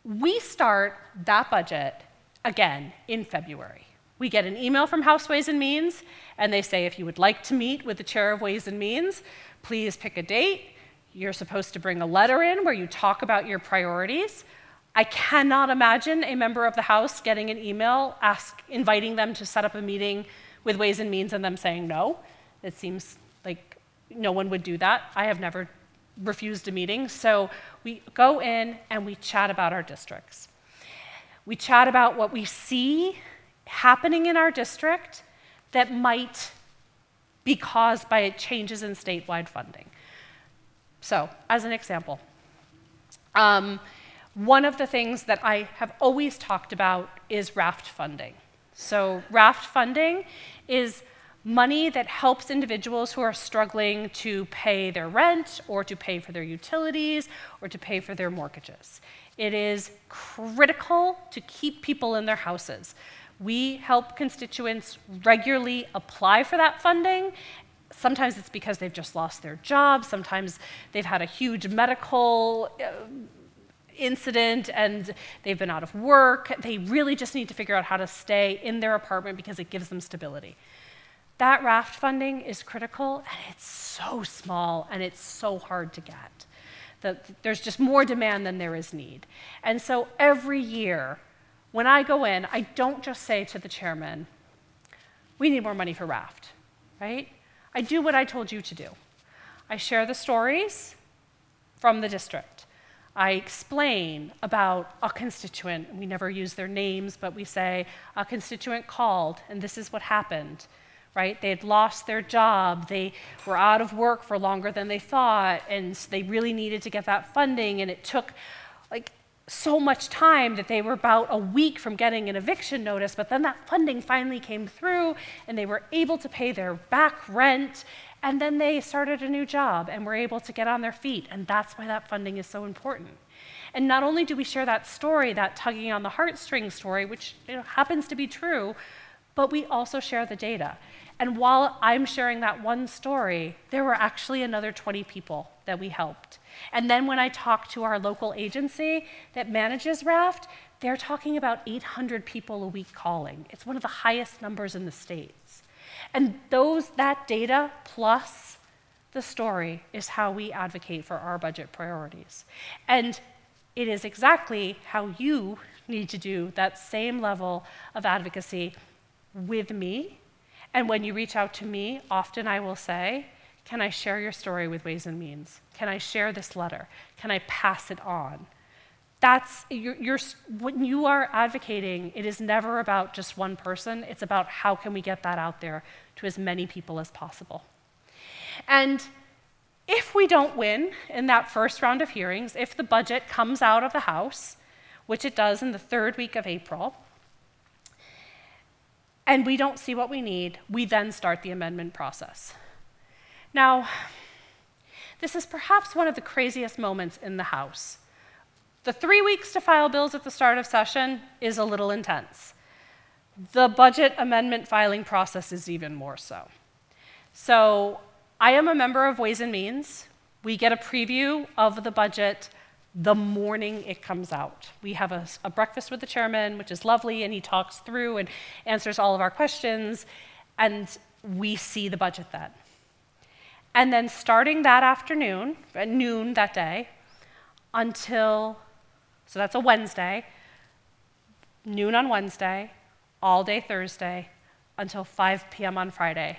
we start that budget again in February. We get an email from House Ways and Means, and they say, if you would like to meet with the chair of Ways and Means, please pick a date. You're supposed to bring a letter in where you talk about your priorities. I cannot imagine a member of the House getting an email inviting them to set up a meeting with Ways and Means and them saying no. It seems like no one would do that. I have never refused a meeting. So we go in and we chat about our districts. We chat about what we see happening in our district that might be caused by changes in statewide funding. So, as an example, one of the things that I have always talked about is RAFT funding. So RAFT funding is money that helps individuals who are struggling to pay their rent or to pay for their utilities or to pay for their mortgages. It is critical to keep people in their houses. We help constituents regularly apply for that funding. Sometimes it's because they've just lost their job. Sometimes they've had a huge medical incident and they've been out of work. They really just need to figure out how to stay in their apartment because it gives them stability. That RAFT funding is critical, and it's so small and it's so hard to get. There's just more demand than there is need. And so every year, when I go in, I don't just say to the chairman, we need more money for Raft, right? I do what I told you to do. I share the stories from the district. I explain about a constituent. We never use their names, but we say, a constituent called, and this is what happened, right? They had lost their job. They were out of work for longer than they thought, and they really needed to get that funding, and it took like so much time that they were about a week from getting an eviction notice, but then that funding finally came through, and they were able to pay their back rent, and then they started a new job and were able to get on their feet, and that's why that funding is so important. And not only do we share that story, that tugging on the heartstring story, which happens to be true, but we also share the data. And while I'm sharing that one story, there were actually another 20 people that we helped. And then when I talk to our local agency that manages Raft, they're talking about 800 people a week calling. It's one of the highest numbers in the States. And that data plus the story is how we advocate for our budget priorities. And it is exactly how you need to do that same level of advocacy with me. And when you reach out to me, often I will say, can I share your story with Ways and Means? Can I share this letter? Can I pass it on? When you are advocating, it is never about just one person. It's about how can we get that out there to as many people as possible. And if we don't win in that first round of hearings, if the budget comes out of the House, which it does in the third week of April, and we don't see what we need, we then start the amendment process. Now, this is perhaps one of the craziest moments in the House. The 3 weeks to file bills at the start of session is a little intense. The budget amendment filing process is even more so. So I am a member of Ways and Means. We get a preview of the budget the morning it comes out. We have a breakfast with the chairman, which is lovely, and he talks through and answers all of our questions, and we see the budget then. And then starting that afternoon, at noon that day, so that's a Wednesday, noon on Wednesday, all day Thursday, until 5 p.m. on Friday.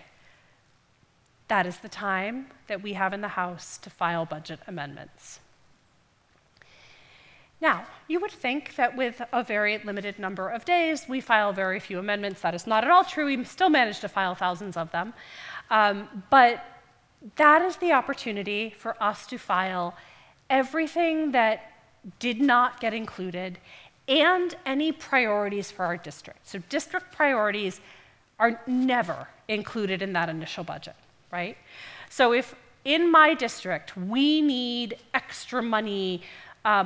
That is the time that we have in the House to file budget amendments. Now, you would think that with a very limited number of days, we file very few amendments. That is not at all true. We still manage to file thousands of them. But that is the opportunity for us to file everything that did not get included and any priorities for our district. So district priorities are never included in that initial budget, right? So if in my district we need extra money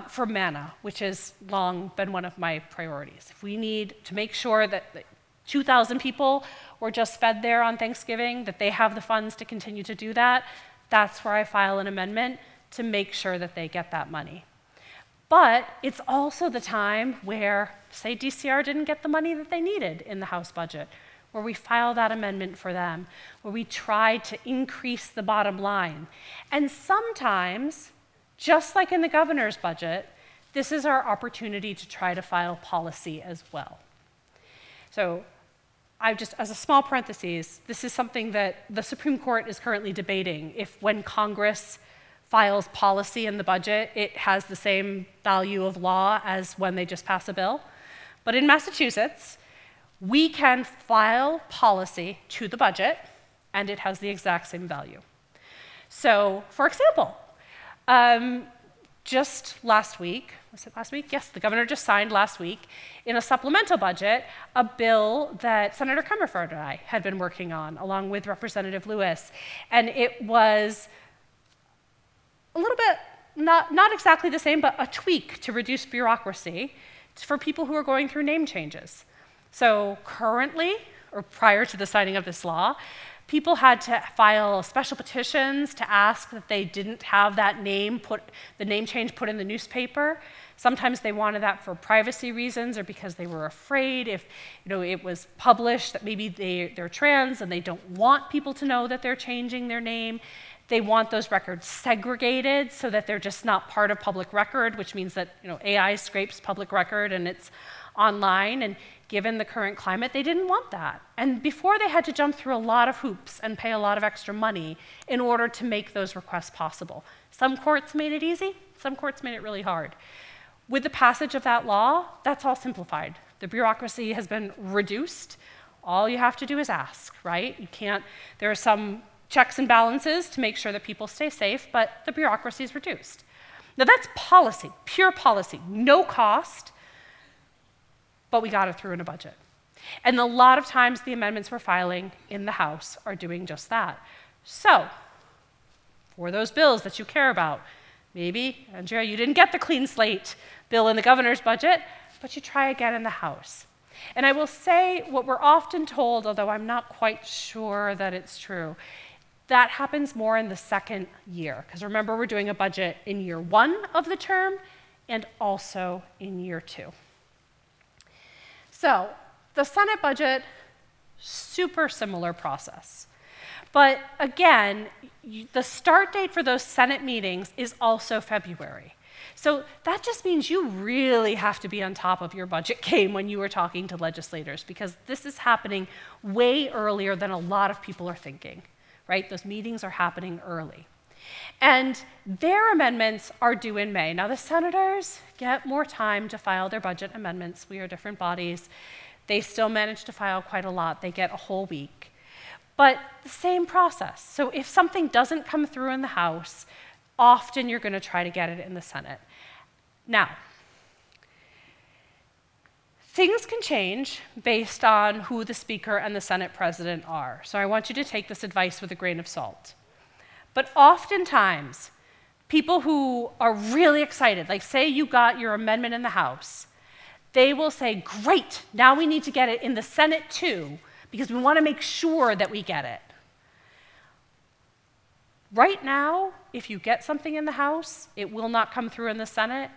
for manna, which has long been one of my priorities. If we need to make sure that 2,000 people were just fed there on Thanksgiving, that they have the funds to continue to do that, that's where I file an amendment to make sure that they get that money. But it's also the time where, say, DCR didn't get the money that they needed in the House budget, where we file that amendment for them, where we try to increase the bottom line. And sometimes, just like in the governor's budget, this is our opportunity to try to file policy as well. So as a small parenthesis, this is something that the Supreme Court is currently debating. If when Congress files policy in the budget, it has the same value of law as when they just pass a bill. But in Massachusetts, we can file policy to the budget, and it has the exact same value. So, for example, just last week, was it last week? Yes, the governor just signed last week in a supplemental budget a bill that Senator Comerford and I had been working on, along with Representative Lewis. And it was a little bit, not exactly the same, but a tweak to reduce bureaucracy for people who are going through name changes. So currently, or prior to the signing of this law, people had to file special petitions to ask that they didn't have that name the name change put in the newspaper. Sometimes they wanted that for privacy reasons or because they were afraid if it was published that maybe they're trans and they don't want people to know that they're changing their name. They want those records segregated so that they're just not part of public record, which means that AI scrapes public record and it's online, and given the current climate, they didn't want that. And before, they had to jump through a lot of hoops and pay a lot of extra money in order to make those requests possible. Some courts made it easy, some courts made it really hard. With the passage of that law, that's all simplified. The bureaucracy has been reduced. All you have to do is ask, right? There are some checks and balances to make sure that people stay safe, but the bureaucracy is reduced. Now that's policy, pure policy, no cost, but we got it through in a budget. And a lot of times the amendments we're filing in the House are doing just that. So, for those bills that you care about, maybe, Andrea, you didn't get the clean slate bill in the governor's budget, but you try again in the House. And I will say what we're often told, although I'm not quite sure that it's true, that happens more in the second year. Because remember, we're doing a budget in year 1 of the term and also in year 2. So the Senate budget, super similar process. But again, the start date for those Senate meetings is also February. So that just means you really have to be on top of your budget game when you are talking to legislators, because this is happening way earlier than a lot of people are thinking, right? Those meetings are happening early. And their amendments are due in May. Now, the senators get more time to file their budget amendments. We are different bodies. They still manage to file quite a lot. They get a whole week. But the same process. So if something doesn't come through in the House, often you're going to try to get it in the Senate. Now, things can change based on who the Speaker and the Senate President are. So I want you to take this advice with a grain of salt. But oftentimes, people who are really excited, like say you got your amendment in the House, they will say, great, now we need to get it in the Senate too, because we want to make sure that we get it. Right now, if you get something in the House, it will not come through in the Senate,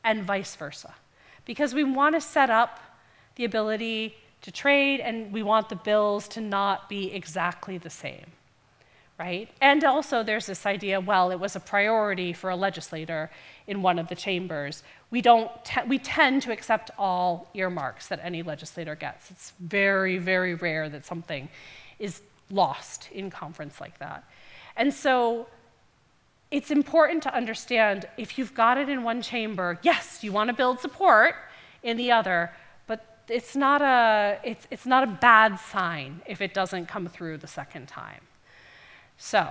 and vice versa. Because we want to set up the ability to trade, and we want the bills to not be exactly the same, right? And also there's this idea, well, it was a priority for a legislator in one of the chambers. We tend to accept all earmarks that any legislator gets. It's very, very rare that something is lost in conference like that. And so it's important to understand, if you've got it in one chamber, yes, you want to build support in the other, but it's not a bad sign if it doesn't come through the second time. So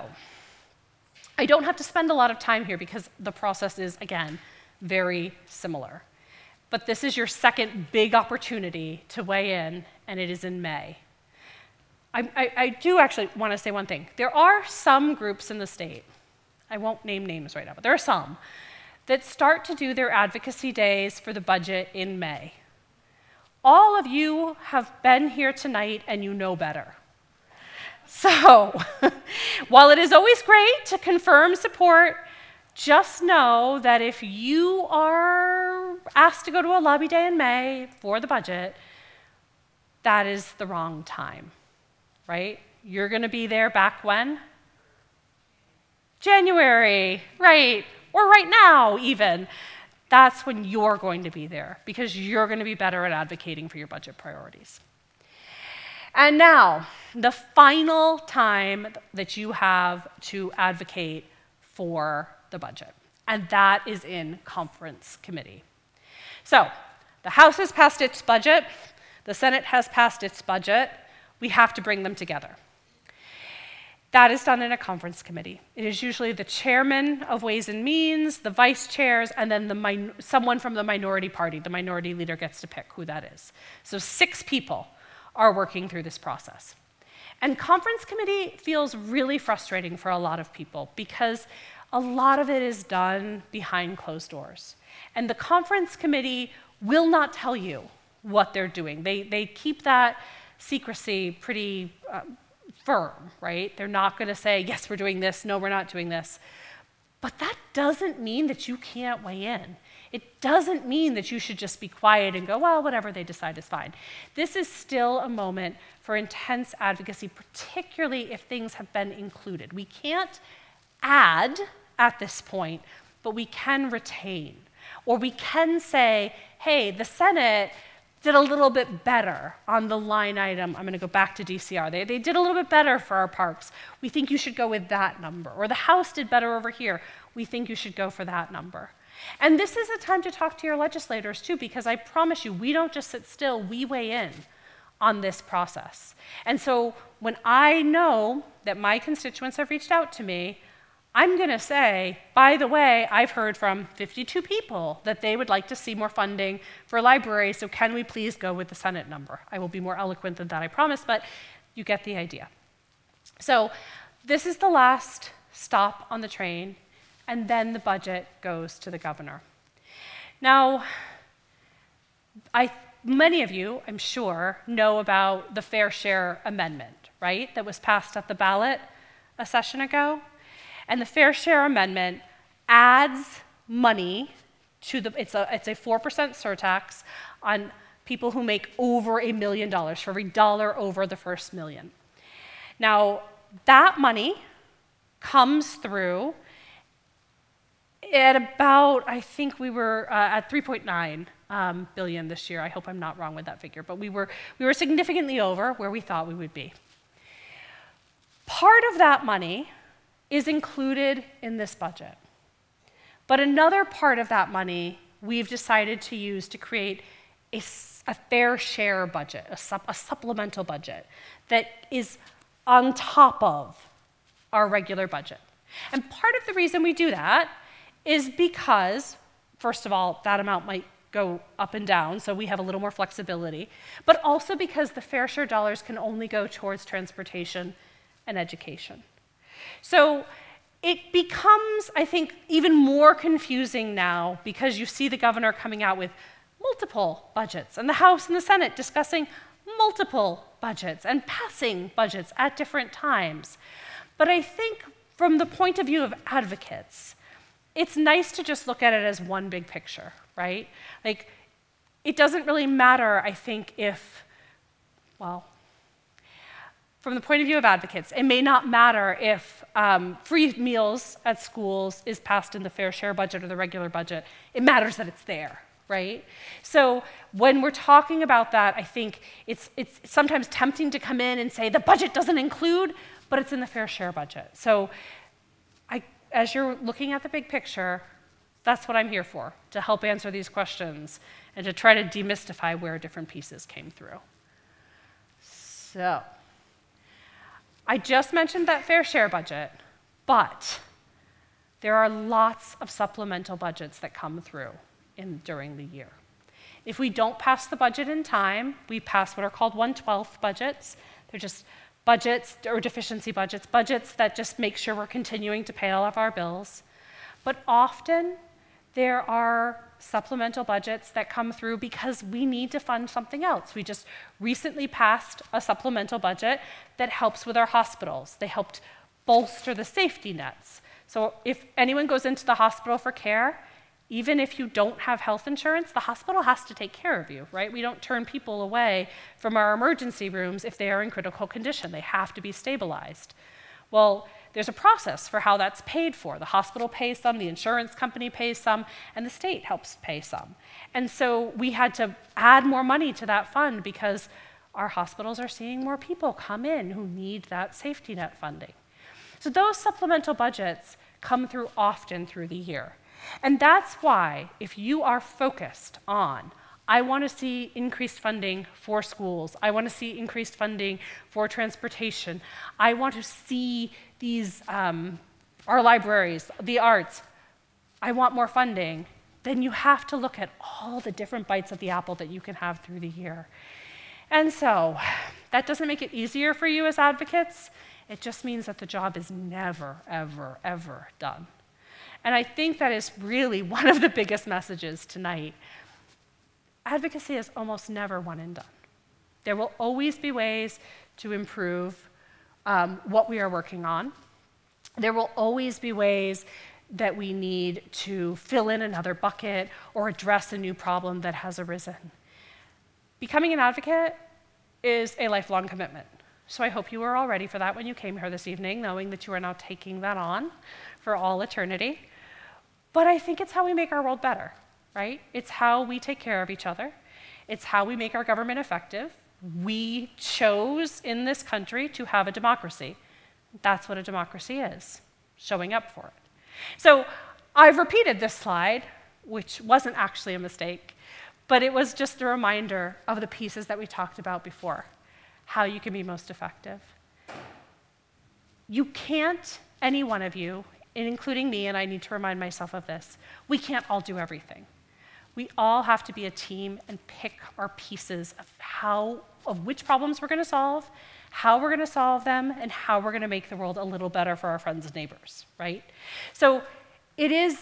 I don't have to spend a lot of time here because the process is, again, very similar. But this is your second big opportunity to weigh in, and it is in May. I do actually want to say one thing. There are some groups in the state, I won't name names right now, but there are some, that start to do their advocacy days for the budget in May. All of you have been here tonight and you know better. So, while it is always great to confirm support, just know that if you are asked to go to a lobby day in May for the budget, that is the wrong time, right? You're going to be there back when? January, right? Or right now, even. That's when you're going to be there, because you're going to be better at advocating for your budget priorities. And now, the final time that you have to advocate for the budget, and that is in conference committee. So, the House has passed its budget, the Senate has passed its budget, we have to bring them together. That is done in a conference committee. It is usually the chairman of Ways and Means, the vice chairs, and then someone from the minority party. The minority leader gets to pick who that is. So 6 people are working through this process. And conference committee feels really frustrating for a lot of people because a lot of it is done behind closed doors. And the conference committee will not tell you what they're doing. They keep that secrecy pretty firm, right? They're not going to say, yes, we're doing this, no, we're not doing this. But that doesn't mean that you can't weigh in. It doesn't mean that you should just be quiet and go, well, whatever they decide is fine. This is still a moment for intense advocacy, particularly if things have been included. We can't add at this point, but we can retain. Or we can say, hey, the Senate did a little bit better on the line item. I'm going to go back to DCR. They did a little bit better for our parks. We think you should go with that number. Or the House did better over here. We think you should go for that number. And this is a time to talk to your legislators too, because I promise you, we don't just sit still, we weigh in on this process. And so when I know that my constituents have reached out to me, I'm going to say, by the way, I've heard from 52 people that they would like to see more funding for libraries, so can we please go with the Senate number? I will be more eloquent than that, I promise, but you get the idea. So this is the last stop on the train, and then the budget goes to the governor. Now, many of you, I'm sure, know about the Fair Share Amendment, right, that was passed at the ballot a session ago. And the Fair Share Amendment adds money to it's a 4% surtax on people who make over $1 million, for every dollar over the first million. Now, that money comes through at about, I think we were at 3.9 billion this year. I hope I'm not wrong with that figure, but we were significantly over where we thought we would be. Part of that money is included in this budget. But another part of that money we've decided to use to create a fair share budget, a supplemental budget that is on top of our regular budget. And part of the reason we do that is because, first of all, that amount might go up and down, so we have a little more flexibility, but also because the fair share dollars can only go towards transportation and education. So it becomes, I think, even more confusing now because you see the governor coming out with multiple budgets and the House and the Senate discussing multiple budgets and passing budgets at different times. But I think from the point of view of advocates, it's nice to just look at it as one big picture, right? Like, it doesn't really matter, I think, if, well, from the point of view of advocates, it may not matter if free meals at schools is passed in the fair share budget or the regular budget. It matters that it's there, right? So when we're talking about that, I think it's sometimes tempting to come in and say the budget doesn't include, but it's in the fair share budget. So as you're looking at the big picture, that's what I'm here for, to help answer these questions and to try to demystify where different pieces came through. So I just mentioned that fair share budget, but there are lots of supplemental budgets that come through during the year. If we don't pass the budget in time, we pass what are called 1/12 budgets. They're just budgets or deficiency budgets, budgets that just make sure we're continuing to pay all of our bills. But often there are supplemental budgets that come through because we need to fund something else. We just recently passed a supplemental budget that helps with our hospitals. They helped bolster the safety nets. So if anyone goes into the hospital for care, even if you don't have health insurance, the hospital has to take care of you, right? We don't turn people away from our emergency rooms if they are in critical condition. They have to be stabilized. Well, there's a process for how that's paid for. The hospital pays some, the insurance company pays some, and the state helps pay some. And so we had to add more money to that fund because our hospitals are seeing more people come in who need that safety net funding. So those supplemental budgets come through often through the year. And that's why, if you are focused on, I want to see increased funding for schools, I want to see increased funding for transportation, I want to see these, our libraries, the arts, I want more funding, then you have to look at all the different bites of the apple that you can have through the year. And so, that doesn't make it easier for you as advocates, it just means that the job is never, ever, ever done. And I think that is really one of the biggest messages tonight. Advocacy is almost never one and done. There will always be ways to improve what we are working on. There will always be ways that we need to fill in another bucket or address a new problem that has arisen. Becoming an advocate is a lifelong commitment. So I hope you were all ready for that when you came here this evening, knowing that you are now taking that on for all eternity. But I think it's how we make our world better, right? It's how we take care of each other. It's how we make our government effective. We chose in this country to have a democracy. That's what a democracy is, showing up for it. So I've repeated this slide, which wasn't actually a mistake, but it was just a reminder of the pieces that we talked about before, how you can be most effective. You can't, any one of you, and including me, and I need to remind myself of this, we can't all do everything. We all have to be a team and pick our pieces of which problems we're going to solve, how we're going to solve them, and how we're going to make the world a little better for our friends and neighbors, right? So it is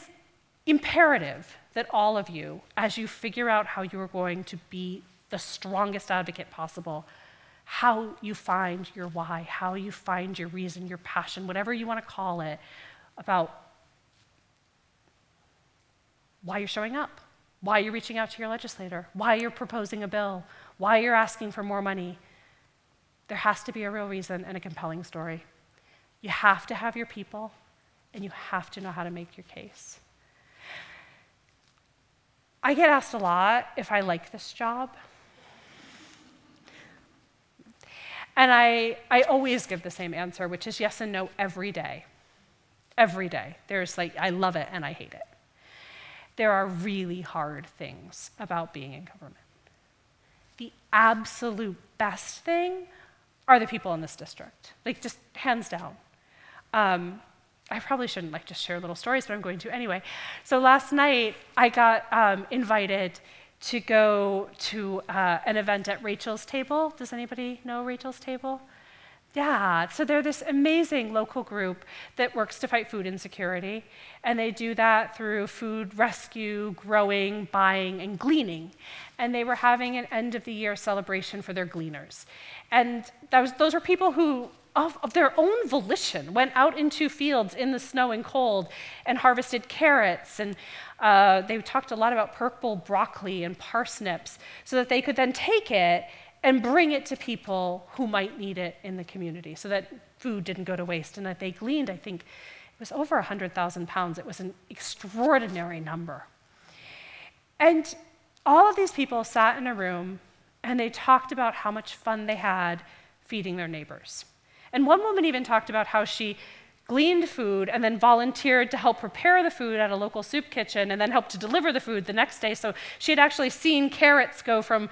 imperative that all of you, as you figure out how you are going to be the strongest advocate possible, how you find your why, how you find your reason, your passion, whatever you want to call it, about why you're showing up, why you're reaching out to your legislator, why you're proposing a bill, why you're asking for more money. There has to be a real reason and a compelling story. You have to have your people, and you have to know how to make your case. I get asked a lot if I like this job. And I always give the same answer, which is yes and no every day. Every day. There's I love it and I hate it. There are really hard things about being in government. The absolute best thing are the people in this district, just hands down. I probably shouldn't just share little stories, but I'm going to anyway. So last night, I got invited to go to an event at Rachel's Table. Does anybody know Rachel's Table? Yeah, so they're this amazing local group that works to fight food insecurity, and they do that through food rescue, growing, buying, and gleaning. And they were having an end-of-the-year celebration for their gleaners. And those were people who, of their own volition, went out into fields in the snow and cold and harvested carrots, and they talked a lot about purple broccoli and parsnips so that they could then take it and bring it to people who might need it in the community so that food didn't go to waste, and that they gleaned, I think, it was over 100,000 pounds. It was an extraordinary number. And all of these people sat in a room, and they talked about how much fun they had feeding their neighbors. And one woman even talked about how she gleaned food and then volunteered to help prepare the food at a local soup kitchen and then helped to deliver the food the next day. So she had actually seen carrots go from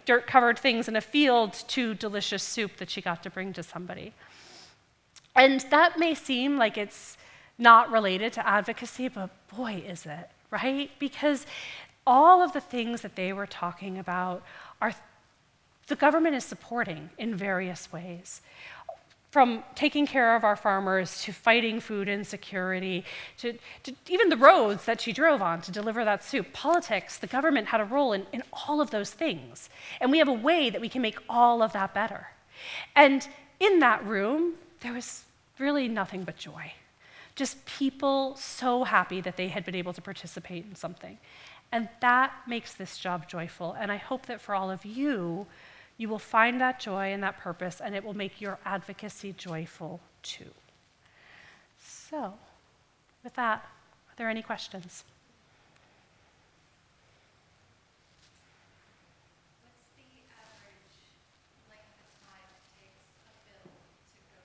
dirt-covered things in a field to delicious soup that she got to bring to somebody. And that may seem like it's not related to advocacy, but boy, is it, right? Because all of the things that they were talking about are the government is supporting in various ways. From taking care of our farmers to fighting food insecurity, to even the roads that she drove on to deliver that soup. Politics, the government had a role in all of those things. And we have a way that we can make all of that better. And in that room, there was really nothing but joy. Just people so happy that they had been able to participate in something. And that makes this job joyful. And I hope that for all of you, you will find that joy and that purpose, and it will make your advocacy joyful too. So, with that, are there any questions? What's the average length of time it takes a bill to go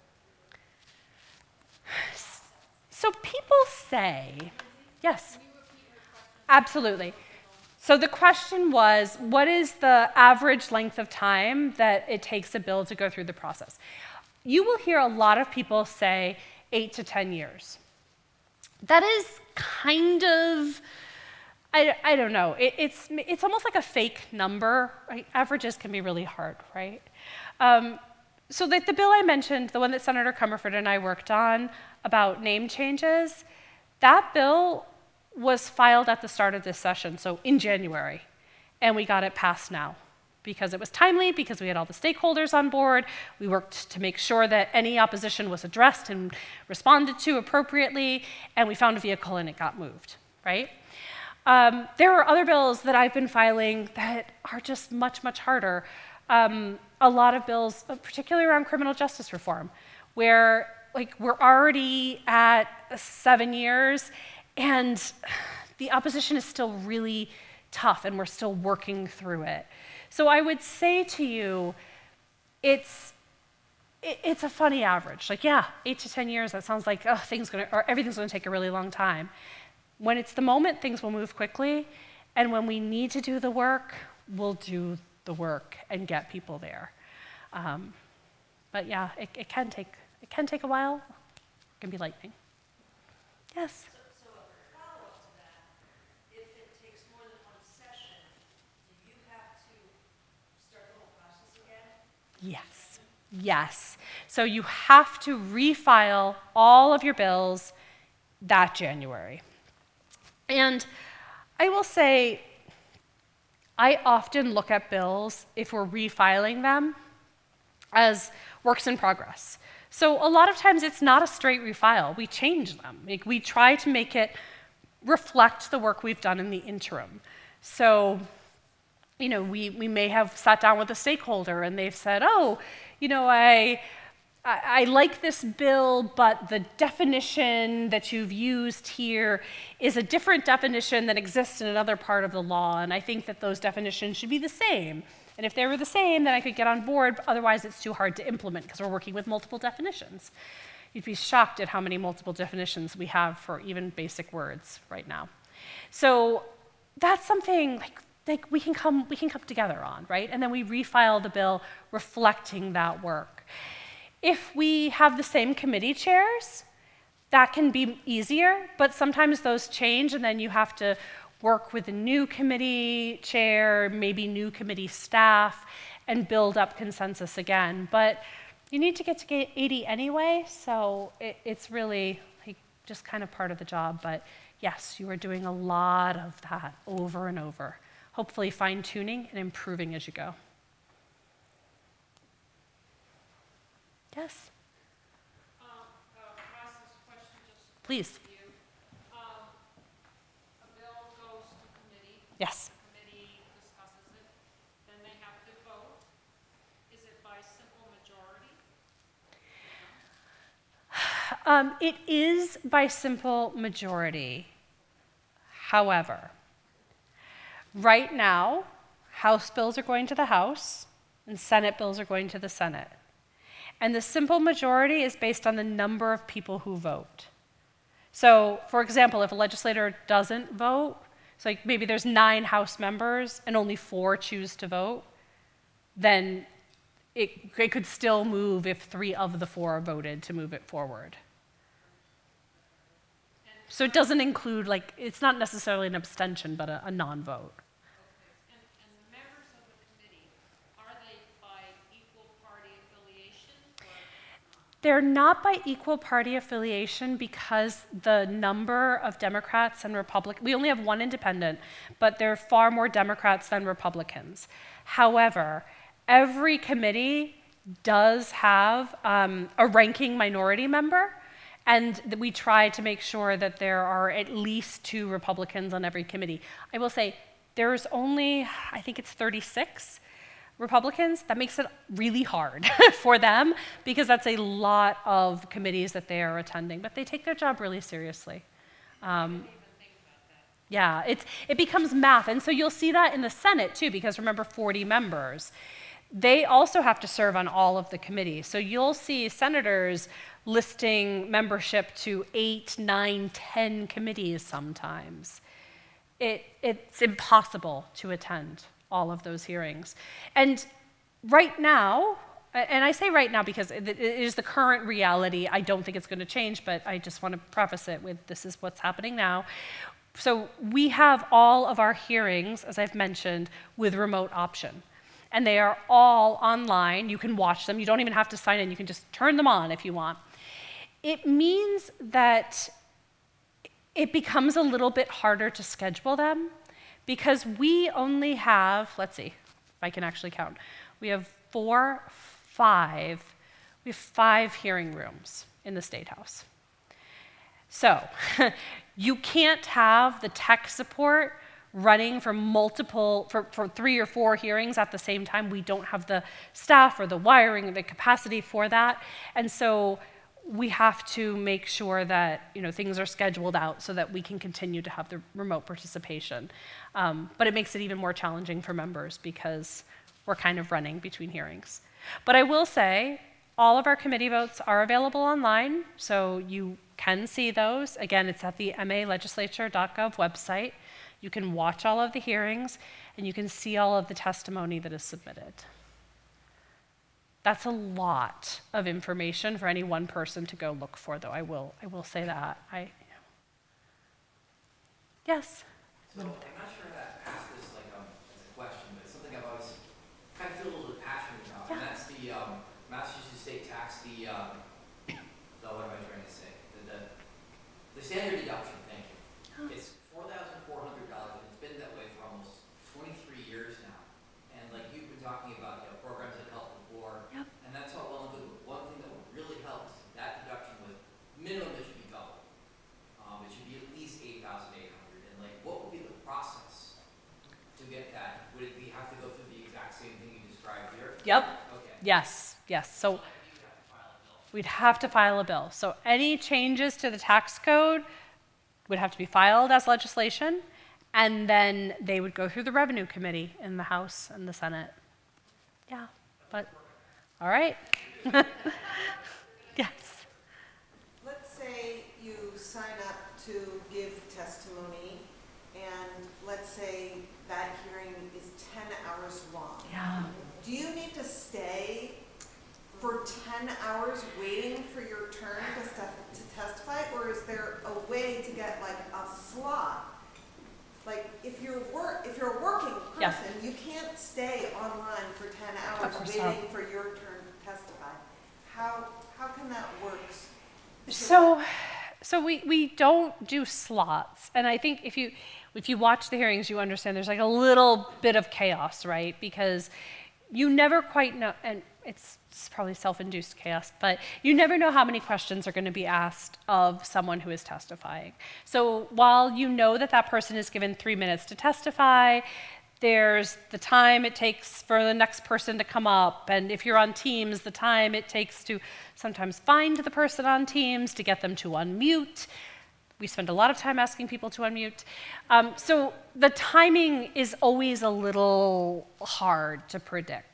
through? So people say, yes, absolutely. So the question was, what is the average length of time that it takes a bill to go through the process? You will hear a lot of people say 8 to 10 years. That is kind of, I don't know, it's almost like a fake number. Right? Averages can be really hard, right? So the bill I mentioned, the one that Senator Comerford and I worked on about name changes, that bill was filed at the start of this session, so in January, and we got it passed now because it was timely, because we had all the stakeholders on board. We worked to make sure that any opposition was addressed and responded to appropriately, and we found a vehicle and it got moved, right? There are other bills that I've been filing that are just much, much harder. A lot of bills, particularly around criminal justice reform, where we're already at 7 years, and the opposition is still really tough and we're still working through it. So I would say to you, it's a funny average. Like, yeah, 8 to 10 years, that sounds like, oh, everything's gonna take a really long time. When it's the moment, things will move quickly, and when we need to do the work, we'll do the work and get people there. But yeah, it can take a while. It can be lightning. Yes? So a follow-up to that, if it takes more than one session, do you have to start the whole process again? Yes. So you have to refile all of your bills that January. And I will say, I often look at bills, if we're refiling them, as works in progress. So a lot of times it's not a straight refile. We change them. Like, we try to make it reflect the work we've done in the interim. So, you know, we may have sat down with a stakeholder and they've said, oh, you know, I like this bill, but the definition that you've used here is a different definition that exists in another part of the law, and I think that those definitions should be the same. And if they were the same, then I could get on board, but otherwise it's too hard to implement because we're working with multiple definitions. You'd be shocked at how many multiple definitions we have for even basic words right now. So that's something like we can come together on, right? And then we refile the bill reflecting that work. If we have the same committee chairs, that can be easier, but sometimes those change and then you have to work with a new committee chair, maybe new committee staff, and build up consensus again. But you need to get to 80 anyway, so it's really like just kind of part of the job. But yes, you are doing a lot of that over and over, hopefully fine-tuning and improving as you go. Yes? Process question just Please. for you. A bill goes to committee. Yes. The committee discusses it. Then they have to vote. Is it by simple majority? It is by simple majority. However, right now, House bills are going to the House and Senate bills are going to the Senate. And the simple majority is based on the number of people who vote. So, for example, if a legislator doesn't vote, so like maybe there's 9 House members and only 4 choose to vote, then it could still move if 3 of the 4 voted to move it forward. So it doesn't include, like, it's not necessarily an abstention, but a non-vote. And the members of the committee, are they by equal party affiliation or? They're not by equal party affiliation because the number of Democrats and Republicans, we only have 1 independent, but there are far more Democrats than Republicans. However, every committee does have a ranking minority member, and we try to make sure that there are at least 2 Republicans on every committee. I will say there's only, I think it's 36 Republicans. That makes it really hard for them because that's a lot of committees that they are attending, but they take their job really seriously. Yeah, it becomes math, and so you'll see that in the Senate too, because remember, 40 members. They also have to serve on all of the committees. So you'll see senators listing membership to 8, 9, 10 committees sometimes. It's impossible to attend all of those hearings. And right now, and I say right now because it is the current reality, I don't think it's going to change, but I just want to preface it with this is what's happening now. So we have all of our hearings, as I've mentioned, with remote option. And they are all online. You can watch them. You don't even have to sign in. You can just turn them on if you want. It means that it becomes a little bit harder to schedule them because we only have, let's see if I can actually count. We have 5 hearing rooms in the State House. So you can't have the tech support running for 3 or 4 hearings at the same time. We don't have the staff or the wiring or the capacity for that. And so we have to make sure that, things are scheduled out so that we can continue to have the remote participation. But it makes it even more challenging for members because we're kind of running between hearings. But I will say, all of our committee votes are available online, so you can see those. Again, it's at the malegislature.gov website. You can watch all of the hearings, and you can see all of the testimony that is submitted. That's a lot of information for any one person to go look for, though. I will say that. Yes? So I'm not sure how to ask this as a question, but it's something I've always kind of feel a little bit passionate about, and that's the Massachusetts state tax, what am I trying to say? The standard deduction, thank you. It's $4,400, and it's been that way for almost 23 years now. And like you've been talking about, programs that help the poor, and that's all well and good. But one thing that would really help is that deduction with minimum it should be double. It should be at least $8,800. And what would be the process to get that? Would it have to go through the exact same thing you described here? Yep. Okay. Yes. So we'd have to file a bill. So any changes to the tax code would have to be filed as legislation, and then they would go through the Revenue Committee in the House and the Senate. Yeah, but, all right. Yes. Let's say you sign up to give testimony, and let's say that hearing is 10 hours long. Yeah. Do you need to stay for 10 hours waiting for your turn to testify, or is there a way to get a slot? If you're a working Yeah. person, you can't stay online for 10 Of hours course waiting not. for your turn to testify. How can that work? So we don't do slots, and I think if you watch the hearings, you understand there's a little bit of chaos, right? Because you never quite know, and it's probably self-induced chaos, but you never know how many questions are going to be asked of someone who is testifying. So while you know that person is given 3 minutes to testify, there's the time it takes for the next person to come up, and if you're on Teams, the time it takes to sometimes find the person on Teams, to get them to unmute. We spend a lot of time asking people to unmute. So the timing is always a little hard to predict.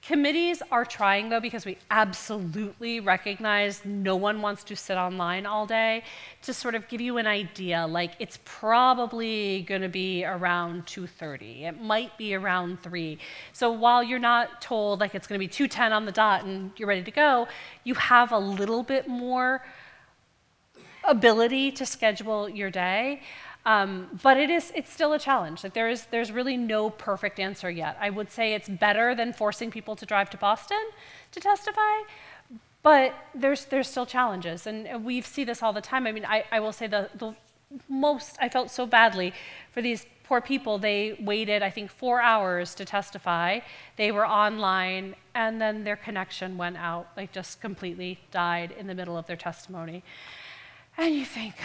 Committees are trying, though, because we absolutely recognize no one wants to sit online all day, to sort of give you an idea. It's probably going to be around 2:30. It might be around 3. So while you're not told it's going to be 2:10 on the dot and you're ready to go, you have a little bit more ability to schedule your day. But it's still a challenge. There's really no perfect answer yet. I would say it's better than forcing people to drive to Boston to testify, but there's still challenges, and we see this all the time. I mean, I will say the most, I felt so badly for these poor people. They waited, I think, 4 hours to testify. They were online, and then their connection went out, just completely died in the middle of their testimony. And you think,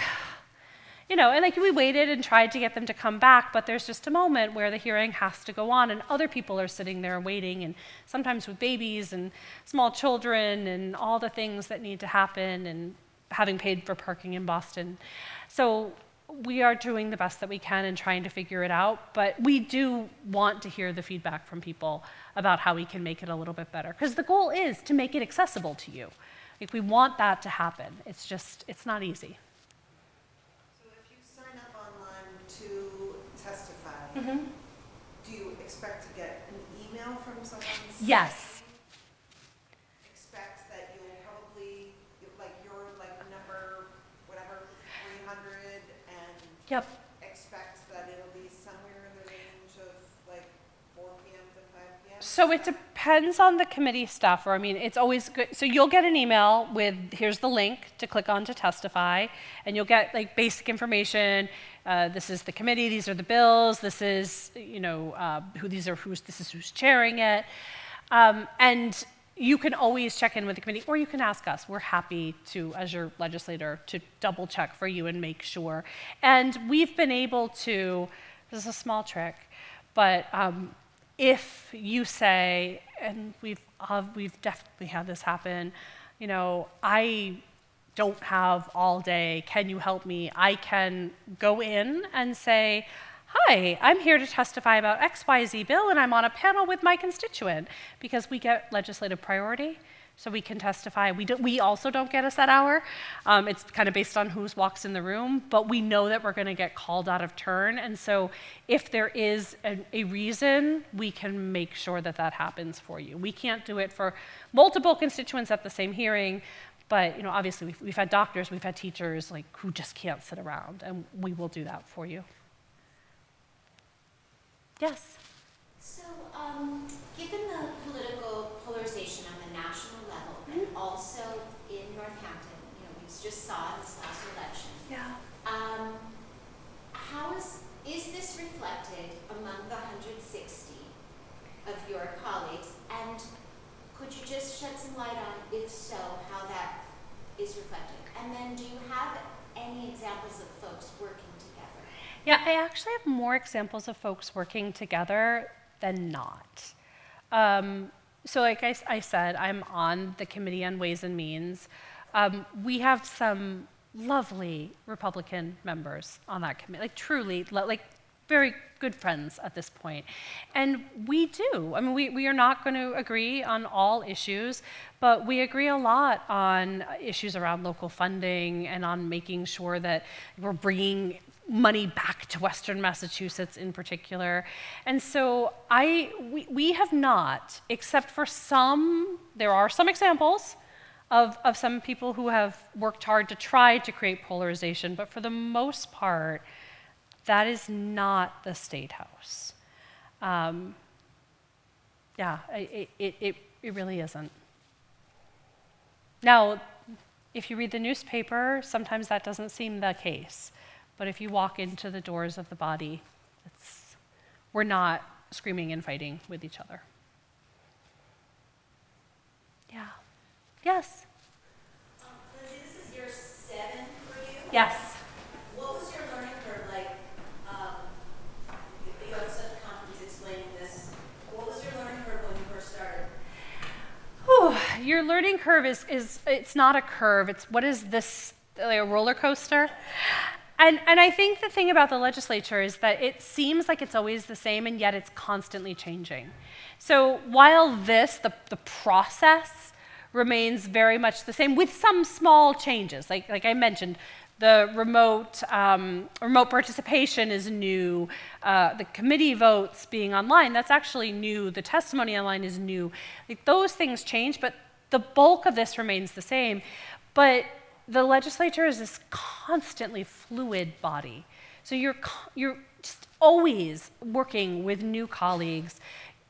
and we waited and tried to get them to come back, but there's just a moment where the hearing has to go on, and other people are sitting there waiting, and sometimes with babies and small children and all the things that need to happen, and having paid for parking in Boston. So we are doing the best that we can and trying to figure it out, but we do want to hear the feedback from people about how we can make it a little bit better, because the goal is to make it accessible to you. We want that to happen. It's not easy. Do you expect to get an email from someone? Yes. Expect that you'll probably, your number, whatever, 300, and Yep. expect that it'll be somewhere in the range of 4 p.m. to 5 p.m.? So it depends on the committee staffer. I mean, it's always good. So you'll get an email with, here's the link to click on to testify, and you'll get basic information. This is the committee, these are the bills, this is, who's chairing it. And you can always check in with the committee, or you can ask us. We're happy to, as your legislator, to double check for you and make sure. And we've been able to, this is a small trick, but if you say, and we've definitely had this happen, I don't have all day, can you help me? I can go in and say, hi, I'm here to testify about XYZ bill, and I'm on a panel with my constituent, because we get legislative priority, so we can testify. We also don't get a set hour. It's kind of based on who walks in the room, but we know that we're going to get called out of turn, and so if there is a reason, we can make sure that that happens for you. We can't do it for multiple constituents at the same hearing, but obviously we've had doctors, we've had teachers who just can't sit around, and we will do that for you. Yes? So, given the political polarization on the national level and also in Northampton, we just saw this last election. Yeah. How is this reflected among the 160 of your colleagues? And could you just shed some light on, if so, how that is reflected? And then do you have any examples of folks working together? Yeah, I actually have more examples of folks working together than not. So like I said, I'm on the Committee on Ways and Means. We have some lovely Republican members on that committee, truly, very good friends at this point. And we do. I mean, we are not going to agree on all issues, but we agree a lot on issues around local funding and on making sure that we're bringing money back to Western Massachusetts in particular. And so we have not, except for there are some examples of some people who have worked hard to try to create polarization, but for the most part, that is not the State House. It really isn't. Now, if you read the newspaper, sometimes that doesn't seem the case. But if you walk into the doors of the body, we're not screaming and fighting with each other. Yeah. Yes? Lindsay, this is year 7 for you? Yes. What was your learning curve like? You had such a confidence explaining this. What was your learning curve when you first started? Your learning curve is it's not a curve. What is this, like a roller coaster? And I think the thing about the legislature is that it seems like it's always the same, and yet it's constantly changing. So while the process remains very much the same with some small changes, like I mentioned, the remote participation is new, the committee votes being online, that's actually new, the testimony online is new. Those things change, but the bulk of this remains the same. But the legislature is this constantly fluid body. So you're just always working with new colleagues.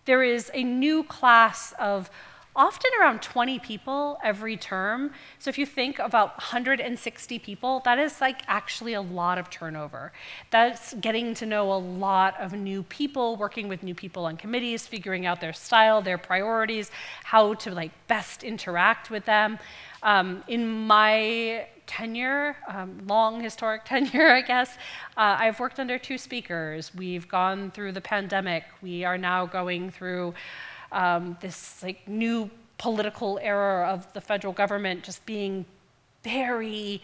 There is a new class of often around 20 people every term. So if you think about 160 people, that is actually a lot of turnover. That's getting to know a lot of new people, working with new people on committees, figuring out their style, their priorities, how to best interact with them. In my tenure, long historic tenure, I guess, I've worked under 2 speakers. We've gone through the pandemic. We are now going through this new political era of the federal government just being very,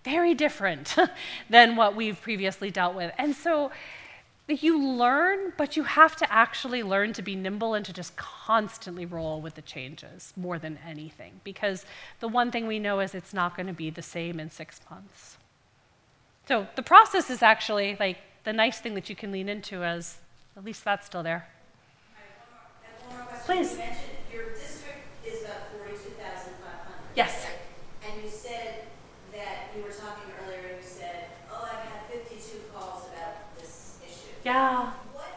very different than what we've previously dealt with. And so you learn, but you have to actually learn to be nimble and to just constantly roll with the changes more than anything. Because the one thing we know is it's not going to be the same in 6 months. So the process is actually the nice thing that you can lean into, as at least that's still there. One more question. Please. You mentioned your district is about 42,500. Yes. And you said that you were talking earlier, you said, I've had 52 calls about this issue. Yeah. What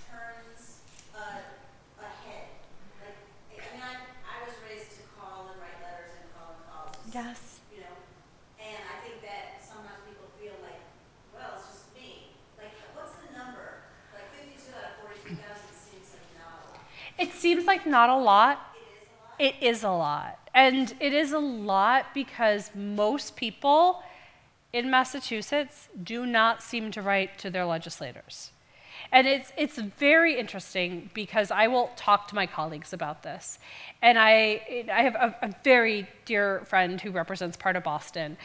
turns a head? I was raised to call and write letters and call and calls. Yes. And I think that sometimes people feel well, it's just me. What's the number? 52 out of 42,000 seems like not a lot. It seems like not a lot. It is a lot. It is a lot. And it is a lot because most people in Massachusetts do not seem to write to their legislators. And it's very interesting because I will talk to my colleagues about this. And I have a very dear friend who represents part of Boston.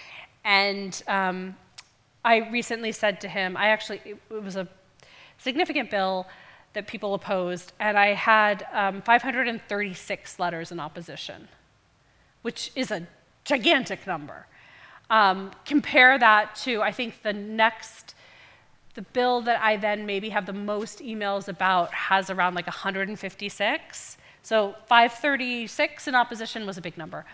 And I recently said to him, it was a significant bill that people opposed, and I had 536 letters in opposition, which is a gigantic number. Compare that to, I think the bill that I then maybe have the most emails about has around like 156. So 536 in opposition was a big number.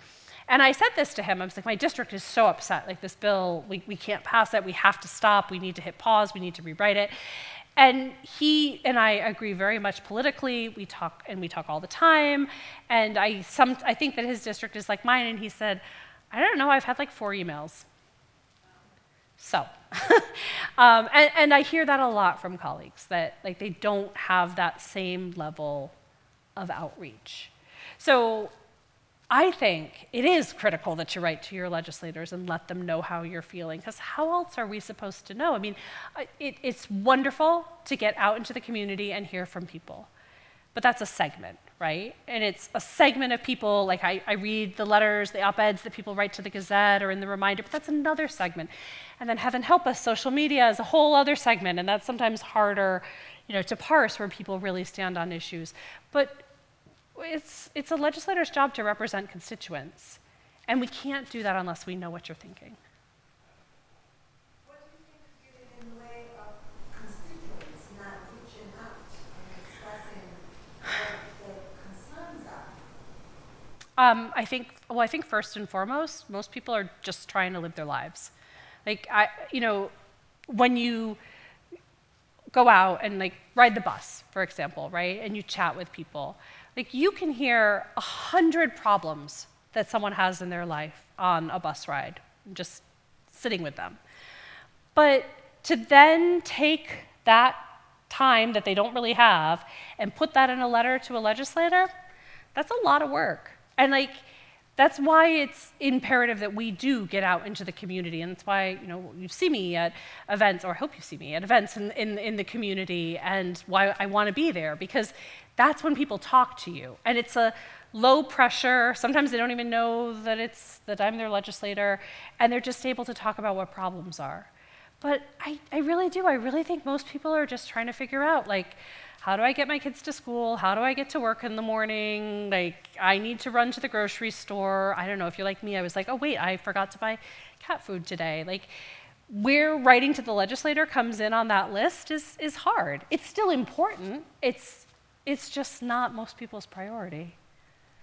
And I said this to him, I was like, my district is so upset, like this bill, we can't pass it, we have to stop, we need to hit pause, we need to rewrite it. And he and I agree very much politically, we talk all the time, and I think that his district is like mine, and he said, I don't know, I've had like 4 emails. So, and I hear that a lot from colleagues, that like they don't have that same level of outreach. So I think it is critical that you write to your legislators and let them know how you're feeling, because how else are we supposed to know? I mean, it's wonderful to get out into the community and hear from people, but that's a segment, right? And it's a segment of people, like I read the letters, the op-eds that people write to the Gazette or in the Reminder, but that's another segment. And then heaven help us, social media is a whole other segment, and that's sometimes harder, to parse where people really stand on issues. But it's a legislator's job to represent constituents, and we can't do that unless we know what you're thinking. What do you think is getting in the way of constituents not reaching out and expressing what the concerns are? I think first and foremost, most people are just trying to live their lives. Like, when you go out and like ride the bus, for example, right, and you chat with people, like you can hear 100 problems that someone has in their life on a bus ride, just sitting with them. But to then take that time that they don't really have and put that in a letter to a legislator, that's a lot of work. And like, that's why it's imperative that we do get out into the community, and that's why you see me at events, or I hope you see me at events in the community, and why I want to be there, because that's when people talk to you, and it's a low pressure. Sometimes they don't even know that I'm their legislator, and they're just able to talk about what problems are. But I really do. I really think most people are just trying to figure out, like, how do I get my kids to school? How do I get to work in the morning? Like, I need to run to the grocery store. I don't know, if you're like me, I was like, oh wait, I forgot to buy cat food today. Like, where writing to the legislator comes in on that list is hard. It's still important. It's just not most people's priority.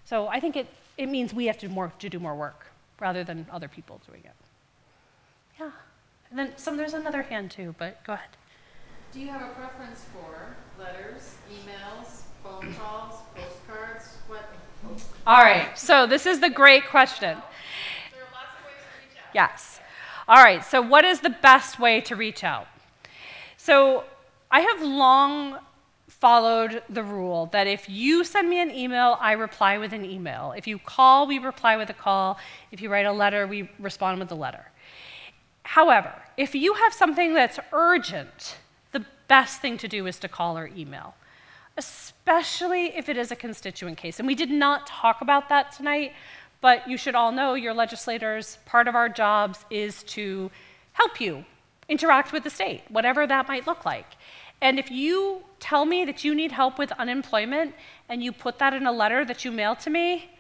So I think it means we have to do more work rather than other people doing it. Yeah. And then there's another hand too, but go ahead. Do you have a preference for letters, emails, phone calls, postcards? What? All right, so this is the great question. There are lots of ways to reach out. Yes. All right, so what is the best way to reach out? So I have long followed the rule that if you send me an email, I reply with an email. If you call, we reply with a call. If you write a letter, we respond with a letter. However, if you have something that's urgent, the best thing to do is to call or email, especially if it is a constituent case. And we did not talk about that tonight, but you should all know, your legislators, part of our jobs is to help you interact with the state, whatever that might look like. And if you tell me that you need help with unemployment and you put that in a letter that you mail to me,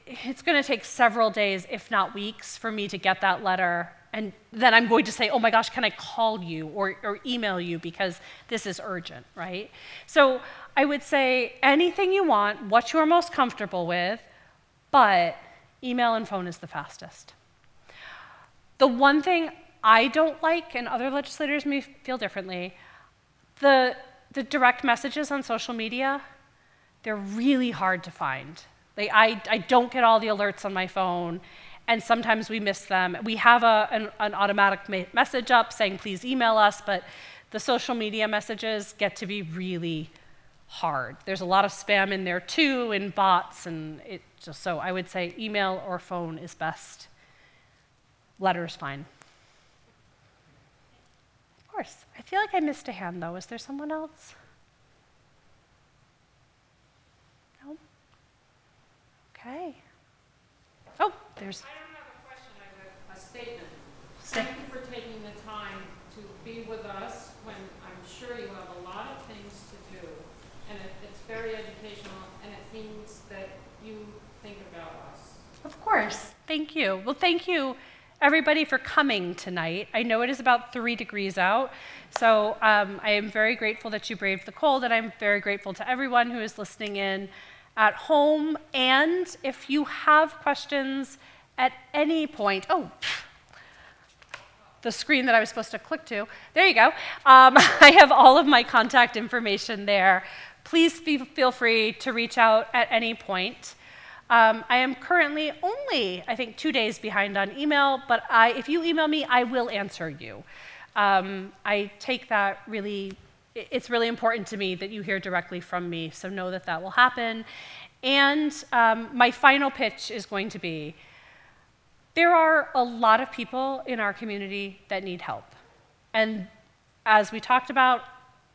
it's going to take several days, if not weeks, for me to get that letter. And then I'm going to say, oh my gosh, can I call you or email you because this is urgent, right? So I would say anything you want, what you're most comfortable with, but email and phone is the fastest. The one thing I don't like, and other legislators may feel differently, the direct messages on social media, they're really hard to find. I don't get all the alerts on my phone, and sometimes we miss them. We have an automatic message up saying, please email us, but the social media messages get to be really hard. There's a lot of spam in there too, and bots, and so I would say email or phone is best. Letter's fine. course. I feel like I missed a hand, though. Is there someone else? No? Okay. Oh, there's... I don't have a question, I have a statement. Say- Thank you for taking the time to be with us when I'm sure you have a lot of things to do. And it's very educational, and it means that you think about us. Of course. Thank you. Well, thank you, everybody, for coming tonight. I know it is about 3 degrees out, so I am very grateful that you braved the cold, and I'm very grateful to everyone who is listening in at home. And if you have questions at any point, the screen that I was supposed to click to, there you go. I have all of my contact information there. Please feel free to reach out at any point. I am currently only, I think, 2 days behind on email, but if you email me, I will answer you. I take that really, it's really important to me that you hear directly from me, so know that that will happen. And my final pitch is going to be, there are a lot of people in our community that need help. And as we talked about,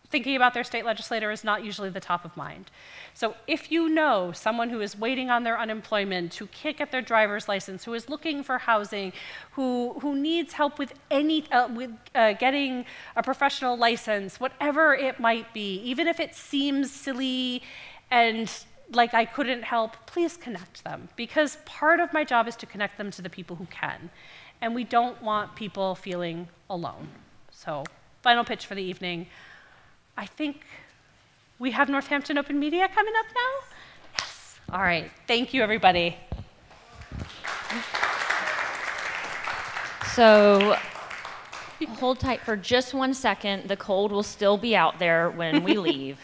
thinking about their state legislator is not usually the top of mind. So if you know someone who is waiting on their unemployment, who can't get their driver's license, who is looking for housing, who needs help with getting a professional license, whatever it might be, even if it seems silly and like I couldn't help, please connect them. Because part of my job is to connect them to the people who can. And we don't want people feeling alone. So, final pitch for the evening. I think we have Northampton Open Media coming up now? Yes. All right. Thank you, everybody. So hold tight for just 1 second. The cold will still be out there when we leave.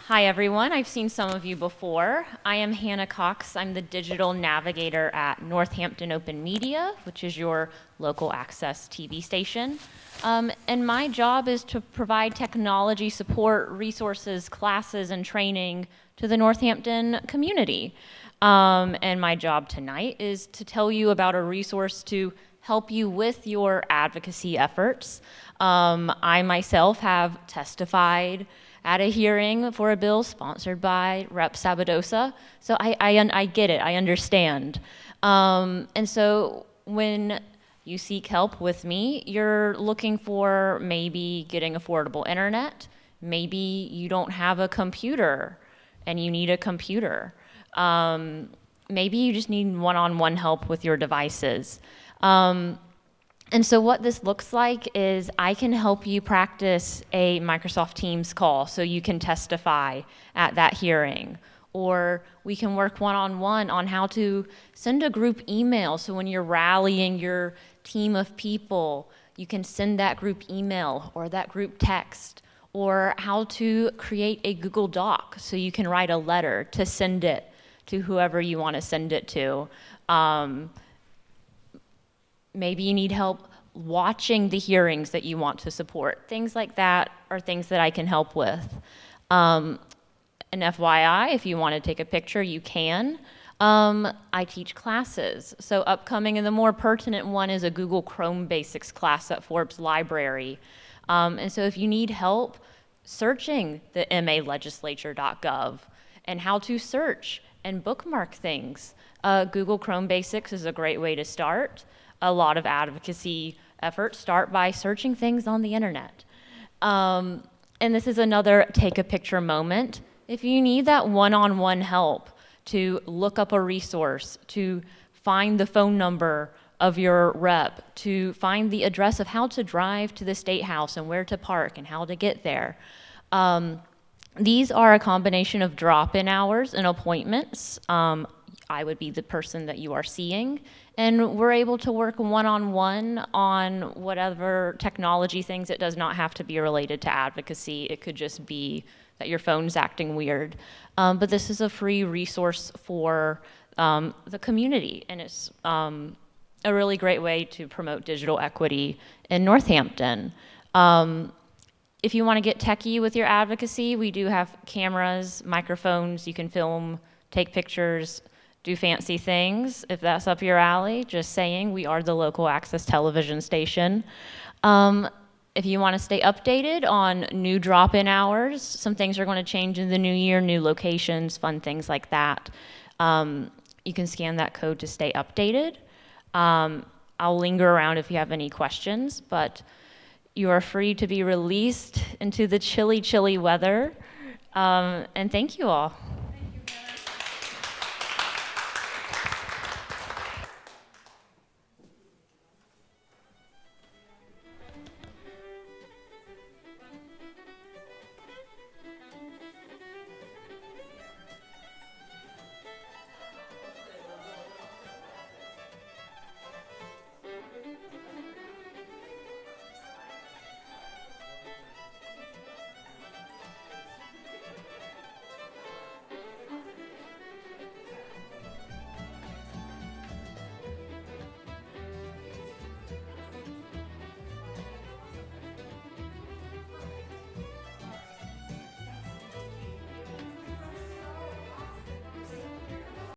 Hi, everyone. I've seen some of you before. I am Hannah Cox. I'm the digital navigator at Northampton Open Media, which is your local access TV station. And my job is to provide technology support, resources, classes, and training to the Northampton community. And my job tonight is to tell you about a resource to help you with your advocacy efforts. I myself have testified at a hearing for a bill sponsored by Rep. Sabadosa, so I get it, I understand. And so when you seek help with me, you're looking for maybe getting affordable internet, maybe you don't have a computer and you need a computer. Maybe you just need one-on-one help with your devices. And so what this looks like is I can help you practice a Microsoft Teams call so you can testify at that hearing. Or we can work one-on-one on how to send a group email so when you're rallying your team of people, you can send that group email or that group text. Or how to create a Google Doc so you can write a letter to send it to whoever you want to send it to. Maybe you need help watching the hearings that you want to support. Things like that are things that I can help with. And FYI, if you want to take a picture, you can. I teach classes. So upcoming and the more pertinent one is a Google Chrome Basics class at Forbes Library. And so if you need help searching the malegislature.gov and how to search and bookmark things, Google Chrome Basics is a great way to start. A lot of advocacy efforts start by searching things on the internet. And this is another take a picture moment. If you need that one-on-one help to look up a resource, to find the phone number of your rep, to find the address of how to drive to the State House and where to park and how to get there. These are a combination of drop-in hours and appointments. I would be the person that you are seeing, and we're able to work one-on-one on whatever technology things. It does not have to be related to advocacy. It could just be that your phone's acting weird. But this is a free resource for the community, and it's a really great way to promote digital equity in Northampton. If you want to get techie with your advocacy, we do have cameras, microphones, you can film, take pictures, do fancy things. If that's up your alley, just saying, we are the local access television station. If you want to stay updated on new drop-in hours, some things are going to change in the new year, new locations, fun things like that. You can scan that code to stay updated. I'll linger around if you have any questions, but you are free to be released into the chilly, chilly weather. And thank you all.